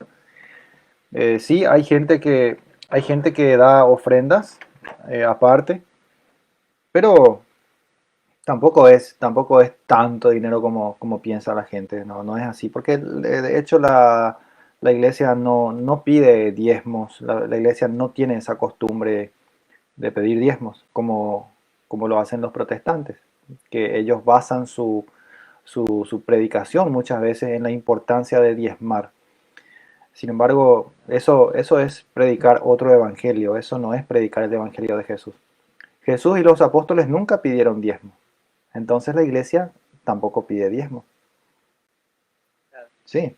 Sí, hay gente que da ofrendas aparte, pero tampoco es tanto dinero como piensa la gente, no es así, porque de hecho la iglesia no pide diezmos, la iglesia no tiene esa costumbre de pedir diezmos, como lo hacen los protestantes, que ellos basan su predicación muchas veces en la importancia de diezmar. Sin embargo, eso es predicar otro evangelio, eso no es predicar el evangelio de Jesús. Jesús y los apóstoles nunca pidieron diezmo. Entonces la iglesia tampoco pide diezmo. Claro. Sí,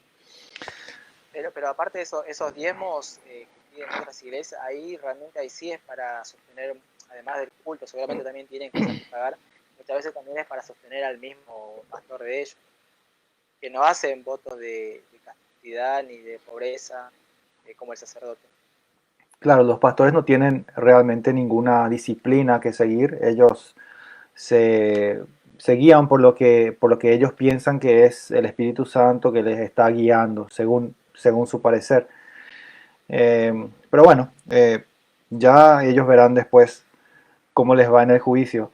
Pero aparte de eso, esos diezmos que piden otras iglesias, ahí realmente ahí sí es para sostener, además del culto, seguramente también tienen cosas que pagar, muchas veces también es para sostener al mismo pastor de ellos, que no hacen votos de castidad ni de pobreza como el sacerdote. claro, los pastores no tienen realmente ninguna disciplina que seguir. Ellos se, se guían por lo que ellos piensan que es el Espíritu Santo que les está guiando, según su parecer. Pero bueno, ya ellos verán después cómo les va en el juicio.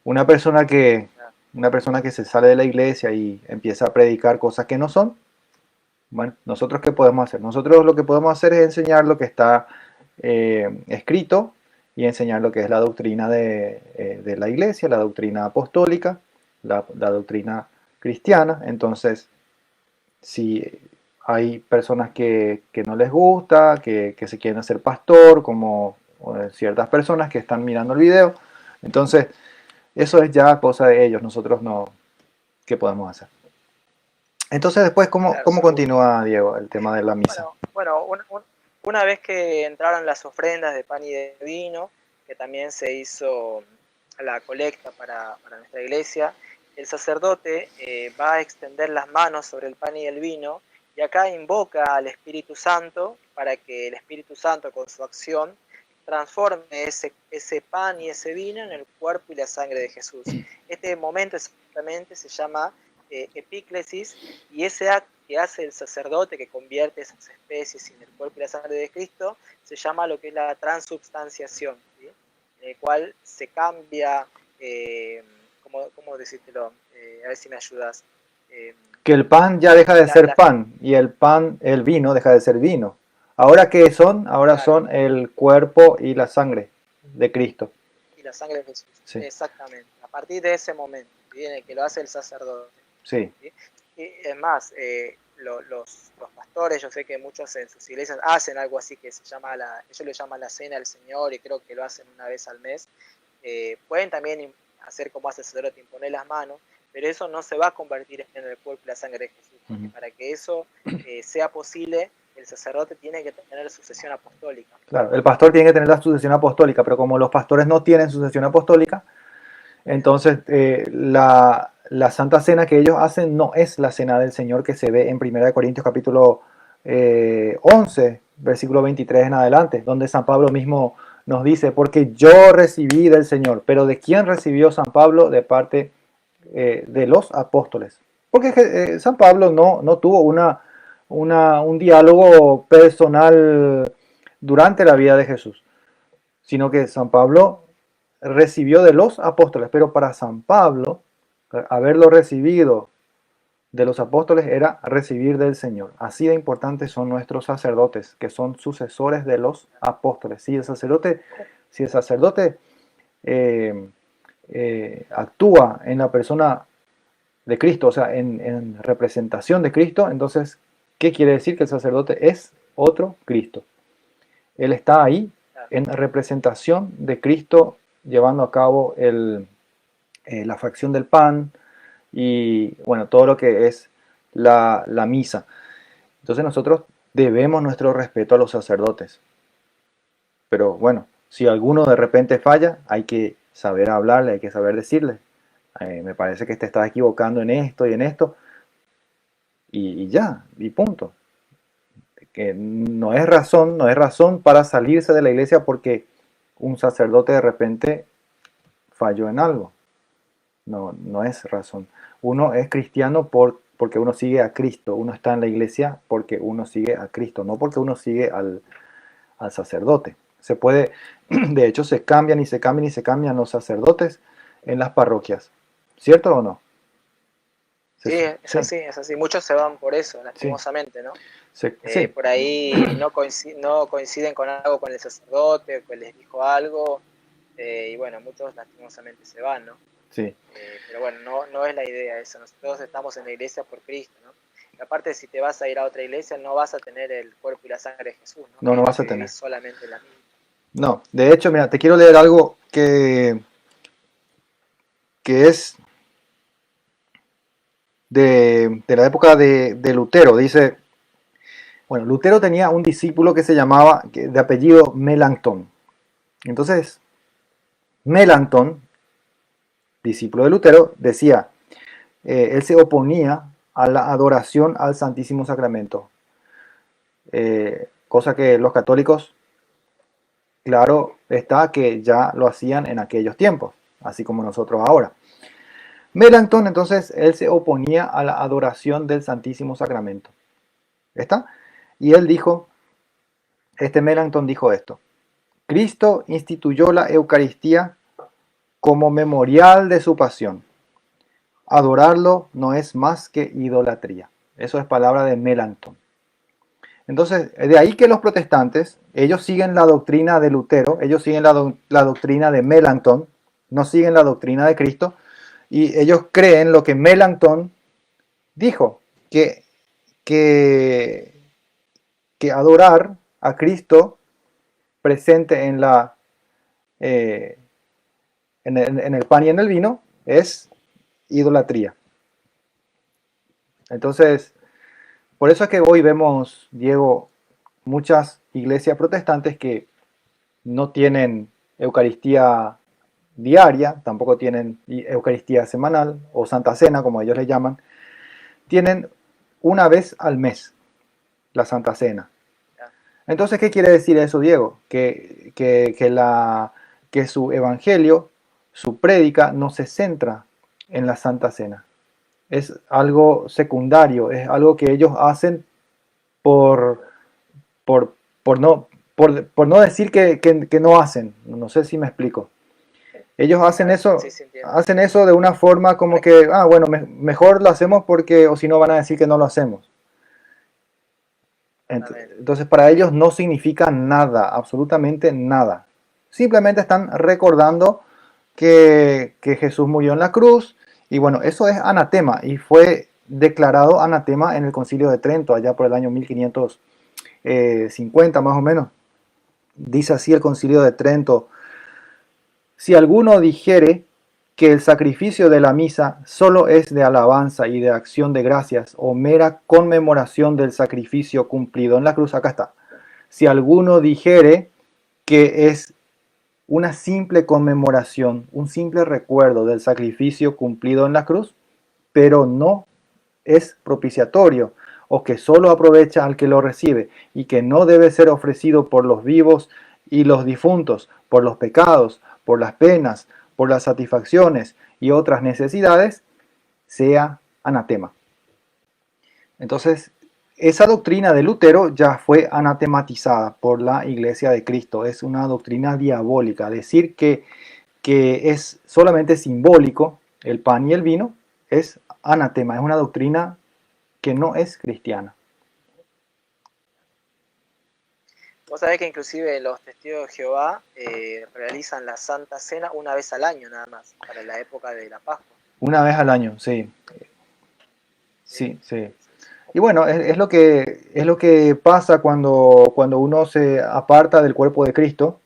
Una persona que, una persona que se sale de la iglesia y empieza a predicar cosas que no son, bueno, nosotros qué podemos hacer? Nosotros lo que podemos hacer es enseñar lo que está escrito y enseñar lo que es la doctrina de la iglesia, la doctrina apostólica, la doctrina cristiana. Entonces, si hay personas que no les gusta, que se quieren hacer pastor, como ciertas personas que están mirando el video, entonces eso es ya cosa de ellos, nosotros no, ¿qué podemos hacer? Entonces después, ¿cómo, Claro, cómo seguro. continúa, Diego, el tema de la misa? Bueno, una vez que entraron las ofrendas de pan y de vino, que también se hizo la colecta para nuestra iglesia, el sacerdote va a extender las manos sobre el pan y el vino y acá invoca al Espíritu Santo para que el Espíritu Santo con su acción transforme ese pan y ese vino en el cuerpo y la sangre de Jesús. Este momento exactamente se llama epíclesis, y ese acto que hace el sacerdote que convierte esas especies en el cuerpo y la sangre de Cristo se llama lo que es la transubstanciación, ¿sí? En el cual se cambia, ¿cómo decírtelo? A ver si me ayudas. Que el pan ya deja de ser La, pan y el vino deja de ser vino. ¿Ahora qué son? Ahora claro, son el cuerpo y la sangre de Cristo. y la sangre de Jesús, Sí, exactamente. A partir de ese momento, ¿sí? En el que lo hace el sacerdote. sí. ¿Sí? Y es más, los pastores, yo sé que muchos en sus iglesias hacen algo así que se llama ellos le llaman la cena del Señor, y creo que lo hacen una vez al mes. Pueden también hacer como hace el sacerdote, imponer las manos, pero eso no se va a convertir en el cuerpo y la sangre de Jesús, porque para que eso sea posible, el sacerdote tiene que tener sucesión apostólica. Claro, el pastor tiene que tener la sucesión apostólica, pero como los pastores no tienen sucesión apostólica, entonces la Santa Cena que ellos hacen no es la Cena del Señor que se ve en 1 Corintios capítulo 11, versículo 23 en adelante, donde San Pablo mismo nos dice, porque yo recibí del Señor, pero ¿de quién recibió San Pablo? De parte de los apóstoles. Porque San Pablo no tuvo un diálogo personal durante la vida de Jesús, sino que San Pablo recibió de los apóstoles, pero para San Pablo, haberlo recibido de los apóstoles era recibir del Señor. Así de importantes son nuestros sacerdotes, que son sucesores de los apóstoles. Si el sacerdote actúa en la persona de Cristo, o sea, en representación de Cristo, entonces, ¿qué quiere decir? Que el sacerdote es otro Cristo. Él está ahí en representación de Cristo, llevando a cabo la fracción del pan y, bueno, todo lo que es la misa. Entonces nosotros debemos nuestro respeto a los sacerdotes. Pero bueno, si alguno de repente falla, hay que saber hablarle, hay que saber decirle. Me parece que te estás equivocando en esto y en esto. Y ya, y punto. Que no es razón para salirse de la iglesia porque un sacerdote de repente falló en algo. No es razón. Uno es cristiano porque uno sigue a Cristo. Uno está en la iglesia porque uno sigue a Cristo, no porque uno sigue al sacerdote. Se puede, de hecho, se cambian y se cambian y se cambian los sacerdotes en las parroquias. ¿Cierto o no? Sí, es así, es así. Muchos se van por eso, lastimosamente, ¿no? Sí. Por ahí no coinciden con algo con el sacerdote, que les dijo algo, y bueno, muchos lastimosamente se van, ¿no? Sí. Pero bueno, no es la idea eso. Nosotros estamos en la iglesia por Cristo, ¿no? Y aparte, si te vas a ir a otra iglesia, no vas a tener el cuerpo y la sangre de Jesús, ¿no? No vas a tener. Solamente la misma. No, de hecho, mira, te quiero leer algo que es de la época de Lutero. Dice, bueno, Lutero tenía un discípulo que se llamaba, de apellido Melanchthon. Entonces, Melanchthon, discípulo de Lutero, decía, él se oponía a la adoración al Santísimo Sacramento, cosa que los católicos, claro está que ya lo hacían en aquellos tiempos, así como nosotros ahora. Melanchthon, entonces, él se oponía a la adoración del Santísimo Sacramento. ¿Está? Y él dijo, Melanchthon dijo esto: Cristo instituyó la Eucaristía como memorial de su pasión. Adorarlo no es más que idolatría. Eso es palabra de Melanchthon. Entonces, de ahí que los protestantes, ellos siguen la doctrina de Lutero, ellos siguen la doctrina de Melanchthon, no siguen la doctrina de Cristo, y ellos creen lo que Melanchthon dijo, que, que adorar a Cristo presente eh, en el pan y en el vino es idolatría. Entonces, por eso es que hoy vemos, Diego, muchas iglesias protestantes que no tienen Eucaristía diaria, tampoco tienen Eucaristía semanal o Santa Cena, como ellos le llaman, tienen una vez al mes la Santa Cena. Entonces, ¿qué quiere decir eso, Diego? Que su evangelio, su prédica, no se centra en la Santa Cena. Es algo secundario, es algo que ellos hacen por, por, por no decir que no hacen. No sé si me explico. Ellos hacen eso, Sí, hacen eso de una forma como que, bueno, mejor lo hacemos porque, o si no van a decir que no lo hacemos. Entonces para ellos no significa nada, absolutamente nada. Simplemente están recordando que Jesús murió en la cruz, y bueno, eso es anatema y fue declarado anatema en el Concilio de Trento allá por el año 1550 más o menos. Dice así el Concilio de Trento: si alguno dijere que el sacrificio de la misa solo es de alabanza y de acción de gracias o mera conmemoración del sacrificio cumplido en la cruz, acá está. Si alguno dijere que es una simple conmemoración, un simple recuerdo del sacrificio cumplido en la cruz, pero no es propiciatorio, o que solo aprovecha al que lo recibe, y que no debe ser ofrecido por los vivos y los difuntos, por los pecados, por las penas, por las satisfacciones y otras necesidades, sea anatema. Entonces, esa doctrina de Lutero ya fue anatematizada por la Iglesia de Cristo. Es una doctrina diabólica. Decir que es solamente simbólico el pan y el vino es anatema, es una doctrina que no es cristiana. Vos sabés que inclusive los testigos de Jehová realizan la Santa Cena una vez al año nada más, para la época de la Pascua. Una vez al año, sí. Sí, sí. Y bueno, es lo que pasa cuando uno se aparta del cuerpo de Cristo,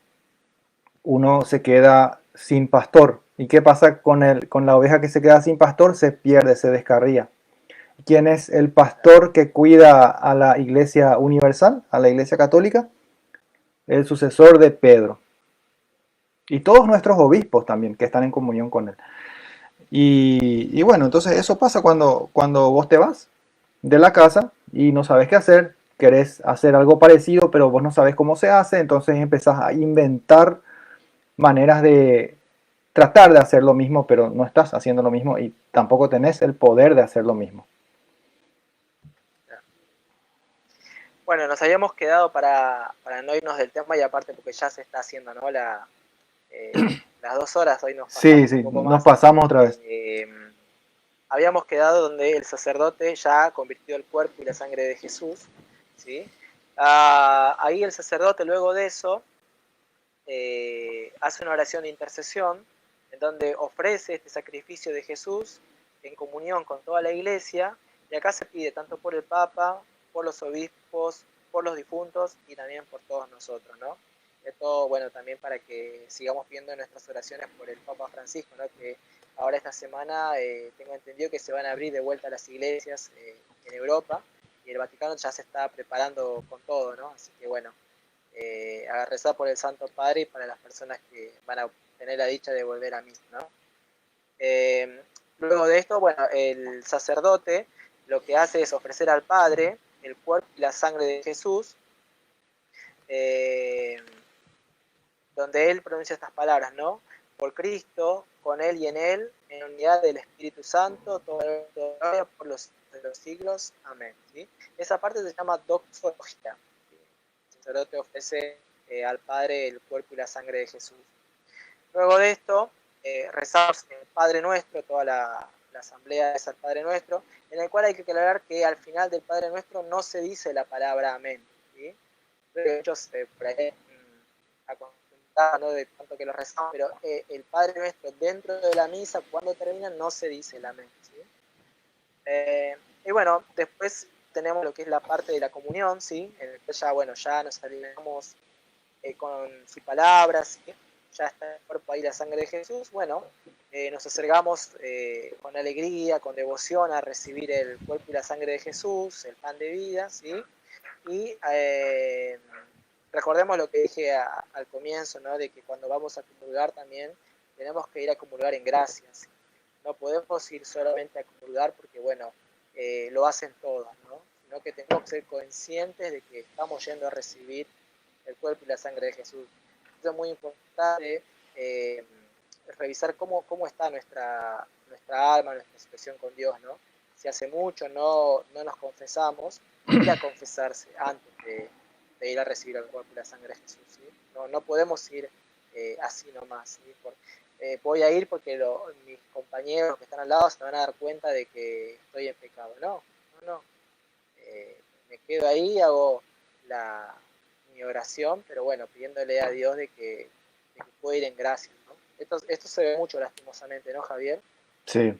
uno se queda sin pastor. ¿Y qué pasa con la oveja que se queda sin pastor? Se pierde, se descarría. ¿Quién es el pastor que cuida a la iglesia universal, a la iglesia católica? El sucesor de Pedro. Y todos nuestros obispos también, que están en comunión con él. Y bueno, entonces eso pasa cuando vos te vas de la casa y no sabes qué hacer, querés hacer algo parecido, pero vos no sabes cómo se hace, entonces empezás a inventar maneras de tratar de hacer lo mismo, pero no estás haciendo lo mismo y tampoco tenés el poder de hacer lo mismo. Bueno, nos habíamos quedado para no irnos del tema, y aparte porque ya se está haciendo, ¿no? Las 2 horas, hoy nos pasamos un poco más. Nos pasamos otra vez. Habíamos quedado donde el sacerdote ya convirtió el cuerpo y la sangre de Jesús, ¿sí? Ahí el sacerdote, luego de eso, hace una oración de intercesión en donde ofrece este sacrificio de Jesús en comunión con toda la iglesia, y acá se pide tanto por el Papa, por los obispos, por los difuntos y también por todos nosotros, ¿no? de todo, bueno, también para que sigamos viendo nuestras oraciones por el Papa Francisco, ¿no? Que ahora esta semana tengo entendido que se van a abrir de vuelta las iglesias en Europa y el Vaticano ya se está preparando con todo, ¿no? Así que bueno, a rezar por el Santo Padre y para las personas que van a tener la dicha de volver a misa, ¿no? Luego de esto, bueno, el sacerdote lo que hace es ofrecer al Padre el cuerpo y la sangre de Jesús, donde él pronuncia estas palabras, ¿no? Por Cristo, con él y en unidad del Espíritu Santo, todo por los de los siglos. Amén. ¿Sí? Esa parte se llama doxología. El sacerdote ofrece al Padre el cuerpo y la sangre de Jesús. Luego de esto, rezamos el Padre Nuestro, toda la asamblea es el Padre Nuestro, en el cual hay que aclarar que al final del Padre Nuestro no se dice la palabra amén. ¿Sí? Muchos por ahí acostumbrados, ¿no? De tanto que lo rezamos, pero el Padre Nuestro dentro de la misa, cuando termina, no se dice el amén. ¿Sí? Y bueno, después tenemos lo que es la parte de la comunión, ¿sí? En el que ya, bueno, ya nos alineamos con sus palabras, ¿sí? Ya está el cuerpo ahí, la sangre de Jesús. Bueno, nos acercamos con alegría, con devoción a recibir el cuerpo y la sangre de Jesús, el pan de vida, ¿sí? Y recordemos lo que dije al comienzo, ¿no? De que cuando vamos a comulgar también tenemos que ir a comulgar en gracias. No podemos ir solamente a comulgar porque, bueno, lo hacen todos, ¿no? Sino que tenemos que ser conscientes de que estamos yendo a recibir el cuerpo y la sangre de Jesús. Eso es muy importante, revisar cómo está nuestra alma, nuestra situación con Dios, ¿no? Si hace mucho no nos confesamos, ir a confesarse antes de ir a recibir el cuerpo y la sangre de Jesús, ¿sí? No podemos ir así nomás, ¿sí? Voy a ir porque mis compañeros que están al lado se van a dar cuenta de que estoy en pecado. No. Me quedo ahí, hago mi oración, pero bueno, pidiéndole a Dios de que pueda ir en gracia, ¿no? Esto se ve mucho lastimosamente, ¿no, Javier? Sí.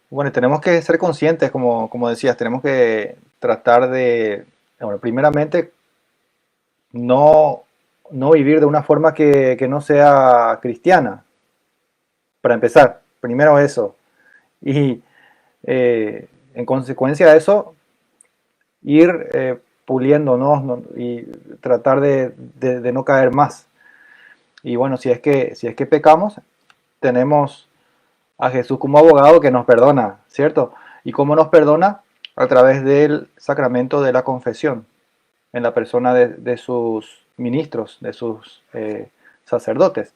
Bueno, tenemos que ser conscientes, como decías, tenemos que tratar de, bueno, primeramente, no vivir de una forma que no sea cristiana. Para empezar, primero eso. Y en consecuencia de eso, ir puliéndonos y tratar de no caer más. Y bueno, si es que pecamos, tenemos a Jesús como abogado que nos perdona, ¿cierto? ¿Y cómo nos perdona? A través del sacramento de la confesión, en la persona de sus ministros, de sus sacerdotes.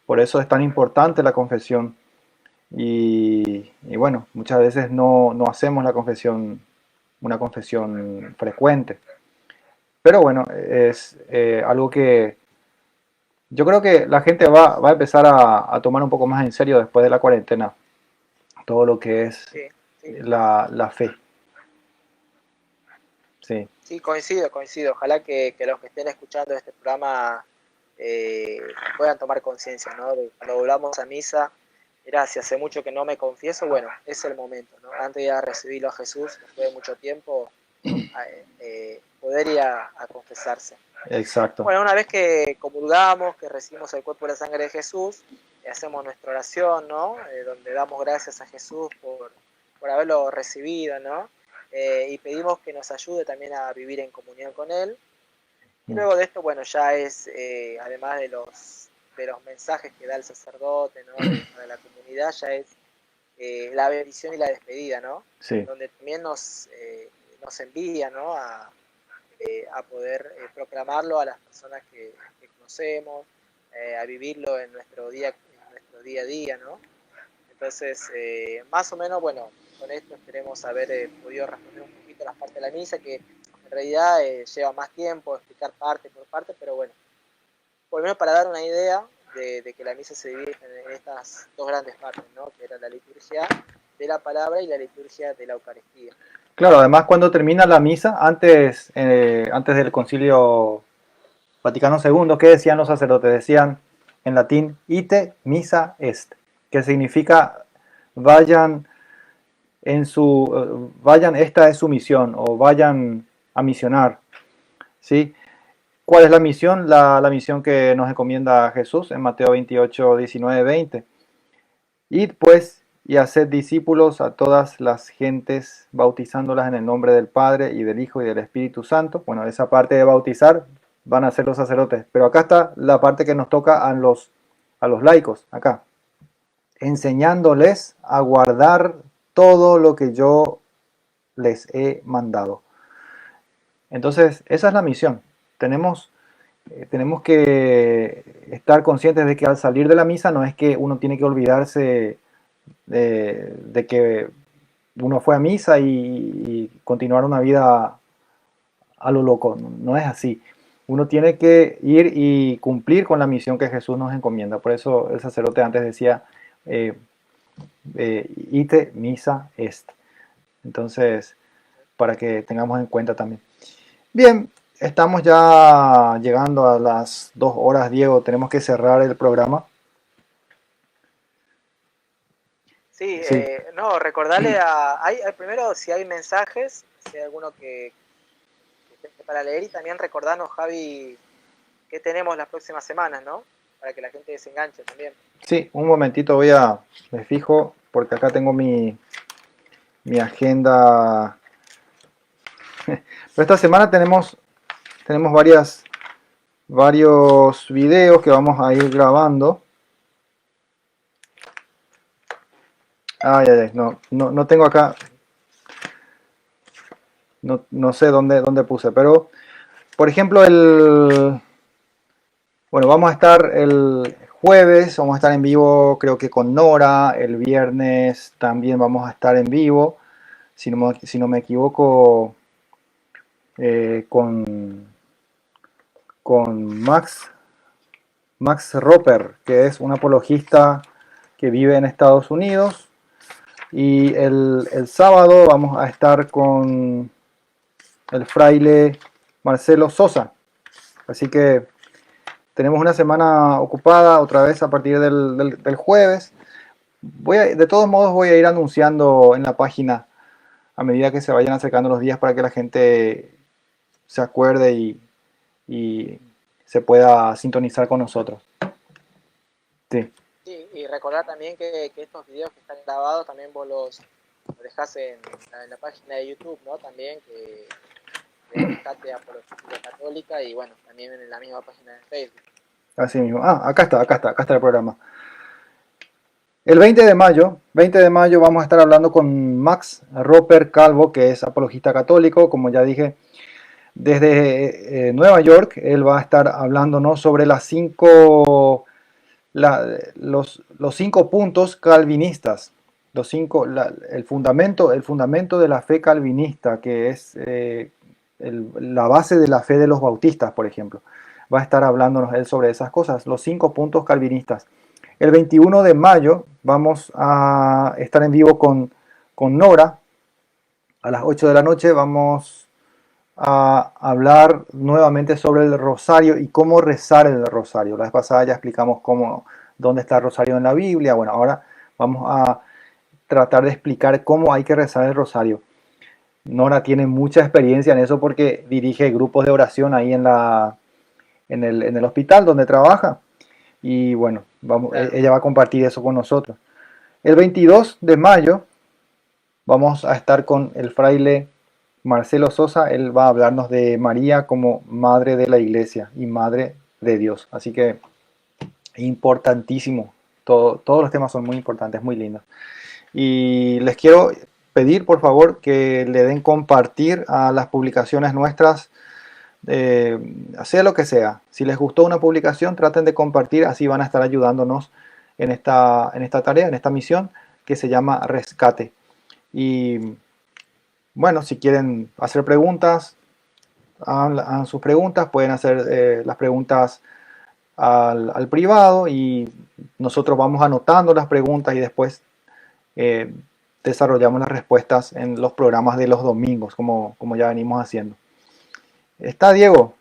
Por eso es tan importante la confesión. Y bueno, muchas veces no hacemos una confesión frecuente. Pero bueno, es algo que yo creo que la gente va a empezar a tomar un poco más en serio después de la cuarentena, todo lo que es Sí. la fe. Sí. Sí, coincido. Ojalá que los que estén escuchando este programa puedan tomar conciencia, ¿no? De cuando volvamos a misa, mira, si hace mucho que no me confieso, bueno, es el momento, ¿no? Antes de ir a recibirlo a Jesús, después de mucho tiempo, poder ir a confesarse. Exacto. Bueno, una vez que comulgamos, que recibimos el cuerpo y la sangre de Jesús, hacemos nuestra oración, ¿no? Donde damos gracias a Jesús por haberlo recibido, ¿no? Y pedimos que nos ayude también a vivir en comunión con Él. Y luego de esto, bueno, ya es, además de los mensajes que da el sacerdote, ¿no? Para la comunidad, ya es la bendición y la despedida, ¿no? Sí. Donde también nos envía, ¿no? A poder proclamarlo a las personas que conocemos, a vivirlo en nuestro día a día, ¿no? Entonces, más o menos, bueno, con esto esperemos haber podido responder un poquito las partes de la misa, que en realidad lleva más tiempo explicar parte por parte, pero bueno, por lo menos para dar una idea de que la misa se divide en estas dos grandes partes, ¿no? Que era la liturgia de la palabra y la liturgia de la Eucaristía. Claro, además cuando termina la misa, antes del Concilio Vaticano II, ¿qué decían los sacerdotes? Decían en latín, ite missa est, que significa vayan, esta es su misión, o vayan a misionar, ¿sí? ¿Cuál es la misión? La misión que nos encomienda Jesús en Mateo 28, 19, 20. Id pues y haced discípulos a todas las gentes, bautizándolas en el nombre del Padre y del Hijo y del Espíritu Santo. Bueno, esa parte de bautizar van a ser los sacerdotes. Pero acá está la parte que nos toca a los laicos, acá. Enseñándoles a guardar todo lo que yo les he mandado. Entonces, esa es la misión. Tenemos que estar conscientes de que al salir de la misa no es que uno tiene que olvidarse de que uno fue a misa y continuar una vida a lo loco. No es así. Uno tiene que ir y cumplir con la misión que Jesús nos encomienda. Por eso el sacerdote antes decía, ite misa est. Entonces, para que tengamos en cuenta también. Bien, estamos ya llegando a las 2 horas, Diego. Tenemos que cerrar el programa. Sí, Sí, no, recordarle primero si hay mensajes, si hay alguno que esté para leer, y también recordarnos, Javi, qué tenemos las próximas semanas, ¿no? Para que la gente se enganche también. sí, un momentito me fijo, porque acá tengo mi agenda. Pero esta semana tenemos varios videos que vamos a ir grabando. Ay, ay, ay, no tengo acá, no sé dónde puse, pero por ejemplo bueno, vamos a estar el jueves, vamos a estar en vivo creo que con Nora, el viernes también vamos a estar en vivo, si no me equivoco, con Max Roper, que es un apologista que vive en Estados Unidos. Y el sábado vamos a estar con el fraile Marcelo Sosa. Así que tenemos una semana ocupada otra vez a partir del jueves. De todos modos voy a ir anunciando en la página a medida que se vayan acercando los días para que la gente se acuerde y se pueda sintonizar con nosotros. Sí. Sí, y recordar también que estos videos que están grabados también vos los dejás en la página de YouTube, ¿no? También que Rescate Apologética Católica, y bueno, también en la misma página de Facebook. Así mismo. Acá está el programa. El 20 de mayo vamos a estar hablando con Max Roper Calvo, que es apologista católico, como ya dije, desde Nueva York. Él va a estar hablándonos sobre los 5 puntos calvinistas, el fundamento de la fe calvinista, que es la base de la fe de los bautistas, por ejemplo. Va a estar hablándonos él sobre esas cosas, los 5 puntos calvinistas. El 21 de mayo vamos a estar en vivo con Nora. A las 8 de la noche vamos a hablar nuevamente sobre el rosario y cómo rezar el rosario. La vez pasada ya explicamos dónde está el rosario en la Biblia. Bueno, ahora vamos a tratar de explicar cómo hay que rezar el rosario. Nora tiene mucha experiencia en eso porque dirige grupos de oración ahí en el hospital donde trabaja. Y bueno, Claro. ella va a compartir eso con nosotros. El 22 de mayo vamos a estar con el fraile Marcelo Sosa. Él va a hablarnos de María como madre de la iglesia y madre de Dios. Así que importantísimo. Todos los temas son muy importantes, muy lindos. Y les quiero pedir, por favor, que le den compartir a las publicaciones nuestras, sea lo que sea. Si les gustó una publicación, traten de compartir, así van a estar ayudándonos en esta tarea, en esta misión que se llama Rescate. Y bueno, si quieren hacer preguntas, hagan sus preguntas, pueden hacer las preguntas al privado y nosotros vamos anotando las preguntas y después desarrollamos las respuestas en los programas de los domingos, como ya venimos haciendo. ¿Está, Diego?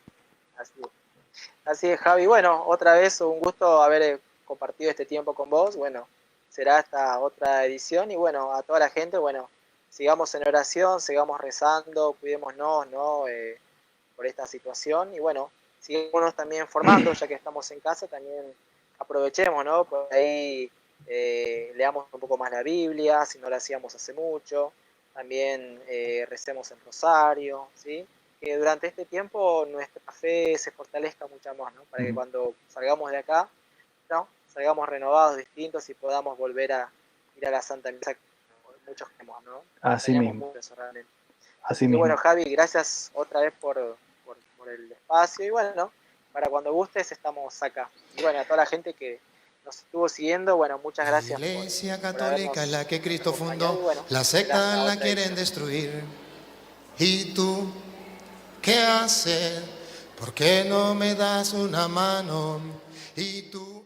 Así es, Javi. Bueno, otra vez un gusto haber compartido este tiempo con vos. Bueno, será esta otra edición, y bueno, a toda la gente, bueno, sigamos en oración, sigamos rezando, cuidémonos, ¿no? Por esta situación, y bueno, sigamos también formando, ya que estamos en casa, también aprovechemos, ¿no? Por ahí leamos un poco más la Biblia, si no la hacíamos hace mucho, también recemos en rosario, ¿sí? Que durante este tiempo nuestra fe se fortalezca mucho más, ¿no? Para que cuando salgamos de acá, ¿no? Salgamos renovados, distintos y podamos volver a ir a la Santa Misa, que muchos queremos, ¿no? Así Extrañamos mismo, mucho eso realmente. así Así que bueno, mismo. Javi, gracias otra vez por el espacio y bueno, para cuando gustes estamos acá. Y bueno, a toda la gente que nos estuvo siguiendo, bueno, muchas La gracias iglesia por católica es habernos la que Cristo acompañado y fundó, bueno, la será secta hasta la otra quieren edición. destruir. ¿Y tú qué haces? ¿Por qué no me das una mano? ¿Y tú?